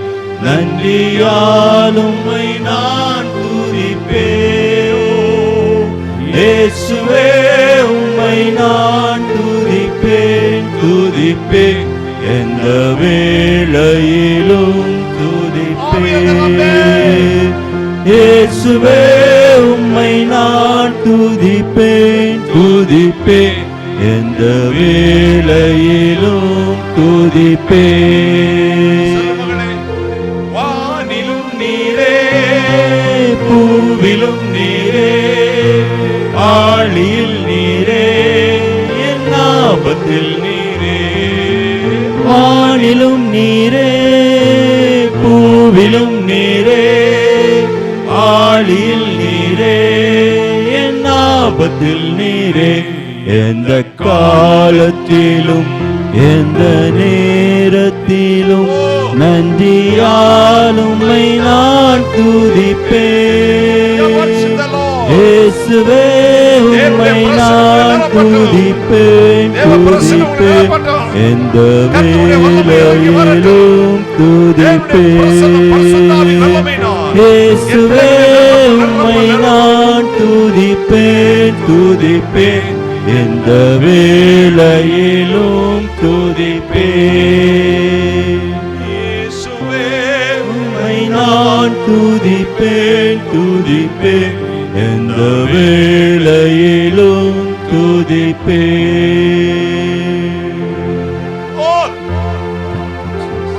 நன்றியாலுமை நான் துதிப்பேன். இயேசுவே உம்மை நான் துதிப்பேன் துதிப்பேன், எந்த வேளையிலும் துதிப்பேன். இயேசுவே உம்மை நான் துதிப்பேன் துதிப்பேன், எந்த வேளையிலும் துதிப்பேன். வானிலும் நீரே, பூவிலும் நீரே, ஆழியில் நீரே, என் ஆபத்தில் நீரே. வானிலும் நீரே, பூவிலும் நீரே, ஆழியில் நீரே, என் ஆபத்தில் நீரே. எந்த காலத்திலும் எந்த நேரத்திலும் நன்றியாலுமை நான் துதிப்பேன். இயேசுவே உம்மை நான் துதிப்பேன் துதிப்பேன், எந்த வேளையிலும் துதிப்பேன். இயேசுவே உம்மை நான் துதிப்பேன் துதிப்பேன், எந்த வேளையிலும் துதிப்பேன். இயேசுவே உம்மை நான் துதிப்பேன் துதிப்பேன், எந்த வேளையிலும் துதிப்பேன்.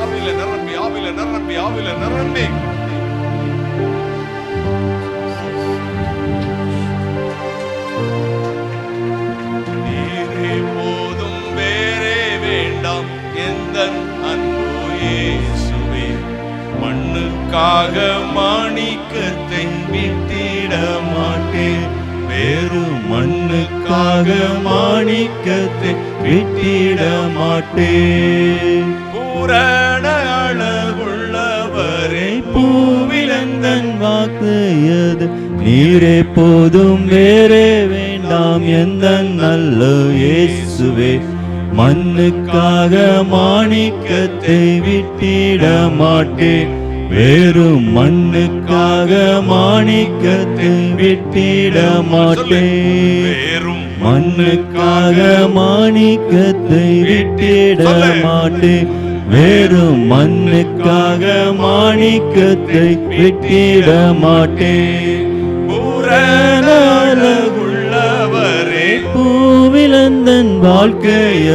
ஆவியில நிரம்பி ஆவியில நிரம்பி ஆவியில நிரம்பி நீரே போதும் வேறே வேண்டாம் எந்தன் அன்பு இயேசுவே. மண்ணுக்காக மாணிக்கத்தை விட்டிட மாட்டேன், வெறும் மண்ணுக்காக மாணிக்கத்தை விட்டிட மாட்டேன். பூரண அழகுள்ளவரே பூவிலந்தன் வாக்குயது நீரே போதும் வேறே வேண்டாம் எந்த நல்ல இயேசுவே. மண்ணுக்காக மாணிக்கத்தை விட்டிட மாட்டேன், வெறும் மண்ணுக்காக மாணிக்கத்தை விட்டிட மாட்டேன். வேறும் மண்ணுக்காக மாணிக்கத்தை விட்டிட மாட்டேன், வெறும் மண்ணுக்காக மாணிக்கத்தை விட்டிட மாட்டேன். பூரண அழகுள்ளவரே பூவிலந்தன் வாழ்க்கைய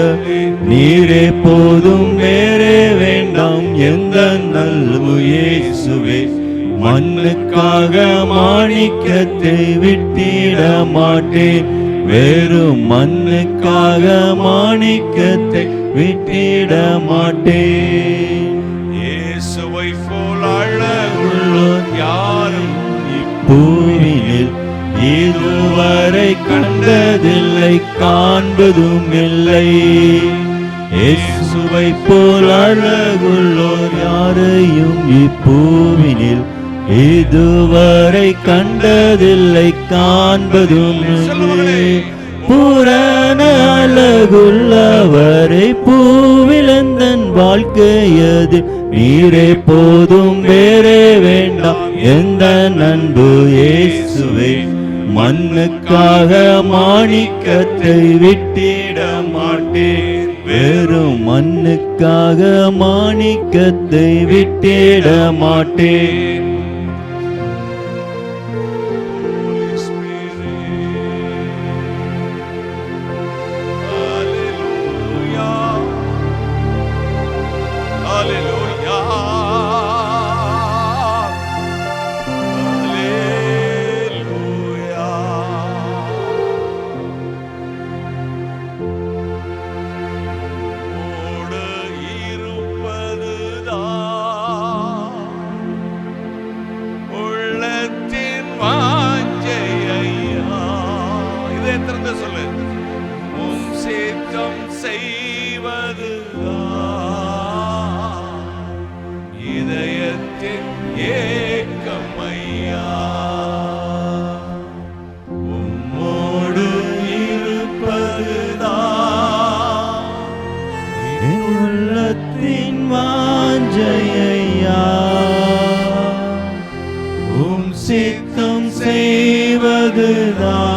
நீரே போதும் வேறே வேண்டாம் எந்த நல்ல இயேசுவே. மண்ணுக்காக மாணிக்கத்தை விட்டிட மாட்டேன், வெறும் மண்ணுக்காக மாணிக்கத்தை விட்டிட மாட்டேன். இயேசுவை போல் அழகுள்ளோர் யாரும் பூவினில் இதுவரை கண்டதில்லை, காண்பதும் இல்லை. இயேசுவை போல் அழகுள்ளோர் யாரையும் இப்பூவினில் இதுவரை கண்டதில்லை, காண்பதும் இல்லை. பூரண அழகுள்ளவரை பூவிலந்தன் வாழ்க்கையது நீரே போதும் வேறே வேண்டாம் எந்த அன்பு இயேசுவே. மண்ணுக்காக மாணிக்கத்தை விட்டிட மாட்டேன், வெறும் மண்ணுக்காக மாணிக்கத்தை விட்டிட மாட்டேன். சித்தம் செய்வதுதான்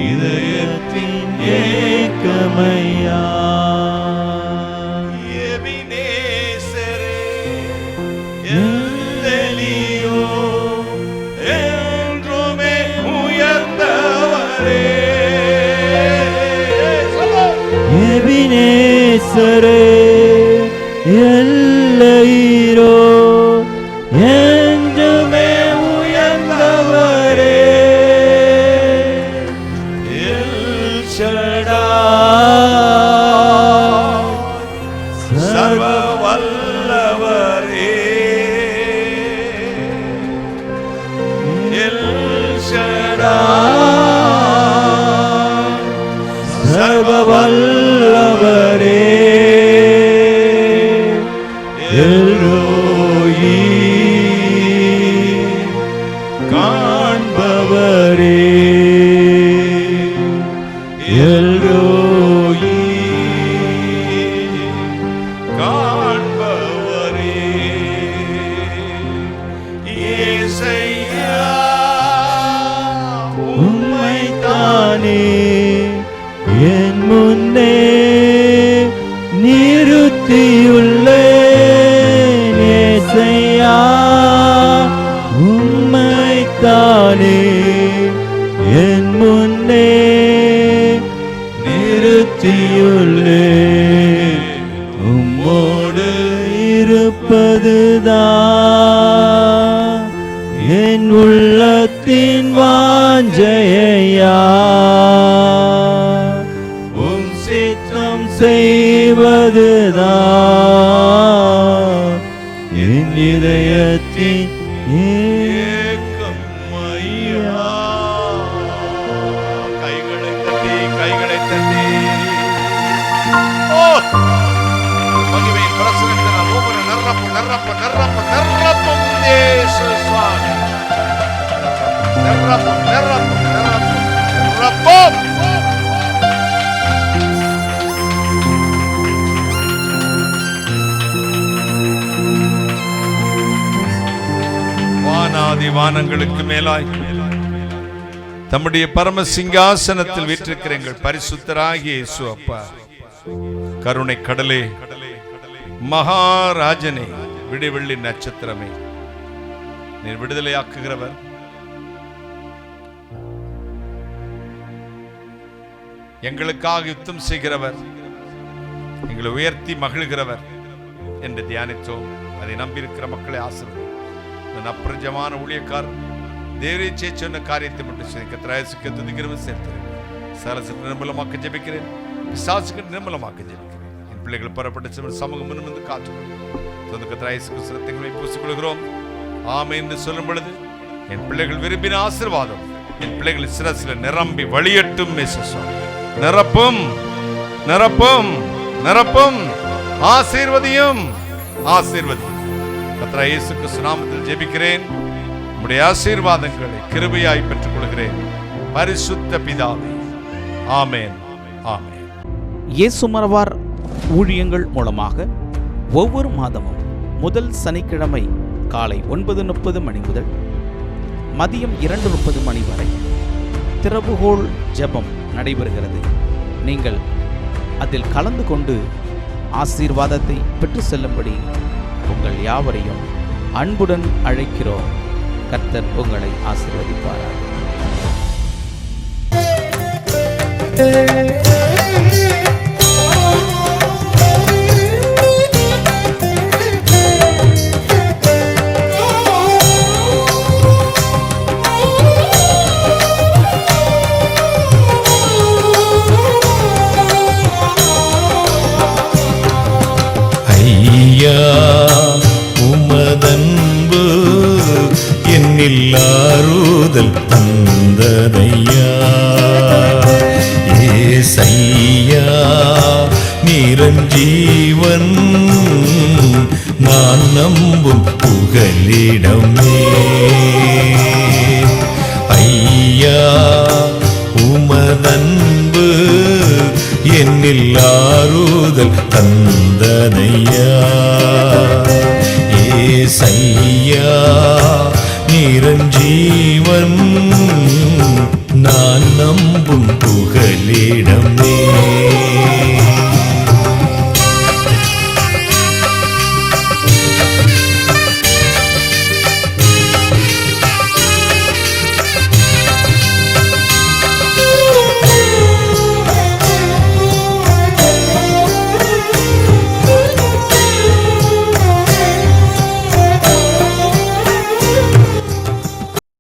இதயத்தின் ஏக்கமையா. எபினேசரே எல்லேலியோ என்றுமே உயர்ந்தவரே. எபினேசரே எல்லையோ என்றுமே உயர்ந்தவரே. எல் ஷடாய் சர்வ வல்லவரே. எல் ஷடாய் சர்வ வல்லவரே. எல்ரோயி காண்பவரே. எல்ரோயி காண்பவரே. இயேசையா உம்மைத்தானே என் முன்னே நிறுத்தியுள்ளேன். இயேசையா உம்மை உம்மைத்தானே என் முன்னே நிறுத்தியுள்ளேன். உம்மோடு இருப்பதுதான் என் உள்ளத்தின் வாஞ்சையா. உம் சித்தம் செய்வதுதான் என் இதயத்தின் ஏக்கம் ஐயா. கைகளை தட்டி, கைகளை தட்டி. ஓ, மகிமையின் பிரசன்னத்தினால் ஒவ்வொரு நிரப்பும் நிரப்பும் நிரப்பும் நிரப்பும் இயேசு சுவாமி. நிரப்பும் நிரப்பும் நிரப்பும் நிரப்பும். வானாதி வானங்களுக்கு மேலாய் தம்முடைய பரம சிங்காசனத்தில் வீற்றிருக்கிற எங்கள் பரிசுத்தராகிய இயேசு அப்பா, கருணை கடலே, மகாராஜனே, விடிவெள்ளி நட்சத்திரமே, நீர் விடுதலையாக்குகிறவர், எங்களுக்காக யுத்தம் செய்கிறவர், எங்களை உயர்த்தி மகிழ்கிறவர் என்று தியானித்தோம். அதை நம்பியிருக்கிற மக்களை ஆசீர்வதி. அப்பிரஜமான ஊழியக்காரர் தேவரீச்சை சொன்ன காரியத்தை மட்டும் கர்த்தராயேசுவுக்கு துதிக்கிறவன் சேர்த்தேன். சரசத்தை நிர்மலமாக்க ஜெபிக்கிறேன், பிசாசுக்கு நிர்மலமாக்க ஜெபிக்கிறேன். என் பிள்ளைகள் புறப்பட்டு சமூகம் முன்வந்து காத்துக்கொள்ளும். கர்த்தராயேசுவுக்கு சிரத்தைகளை பூசிக்கொள்கிறோம். ஆமென் என்று சொல்லும் பொழுது என் பிள்ளைகள் விரும்பின ஆசீர்வாதம் என் பிள்ளைகள் சிரசில் நிரம்பி வழியட்டும். நிரப்பும் நிரப்பும் நிரப்பும், ஆசீர்வதியும் ஆசீர்வதியும். கர்த்தராகிய இயேசு கிறிஸ்து நாமத்தில் ஜெபிக்கிறேன். உம்முடைய ஆசீர்வாதங்களை கிருபையாய் பெற்றுக் கொள்கிறேன் பரிசுத்த பிதாவே. ஆமென் ஆமென். இயேசு மரவார் ஊழியங்கள் மூலமாக ஒவ்வொரு மாதமும் முதல் சனிக்கிழமை காலை 9:30 மணி முதல் மதியம் 2:30 மணி வரை திறவுகோல் ஜெபம் நடைபெறுகிறது. நீங்கள் அதில் கலந்து கொண்டு ஆசீர்வாதத்தை பெற்று செல்லும்படி உங்கள் யாவரையும் அன்புடன் அழைக்கிறோம். கர்த்தர் உங்களை ஆசீர்வதிப்பாராக. ஐயா உமதன்பு என்னில் ஆறுதல் தந்ததையா. ஏசையா நிரஞ்சீவன் நான் நம்பும் புகலிடமே. ஐயா உமதன்பு என்னில் ஆறுதல் தந்ததையா. ஏசையா நிரஞ்சீவன் நான் நம்பும் புகலிடமே.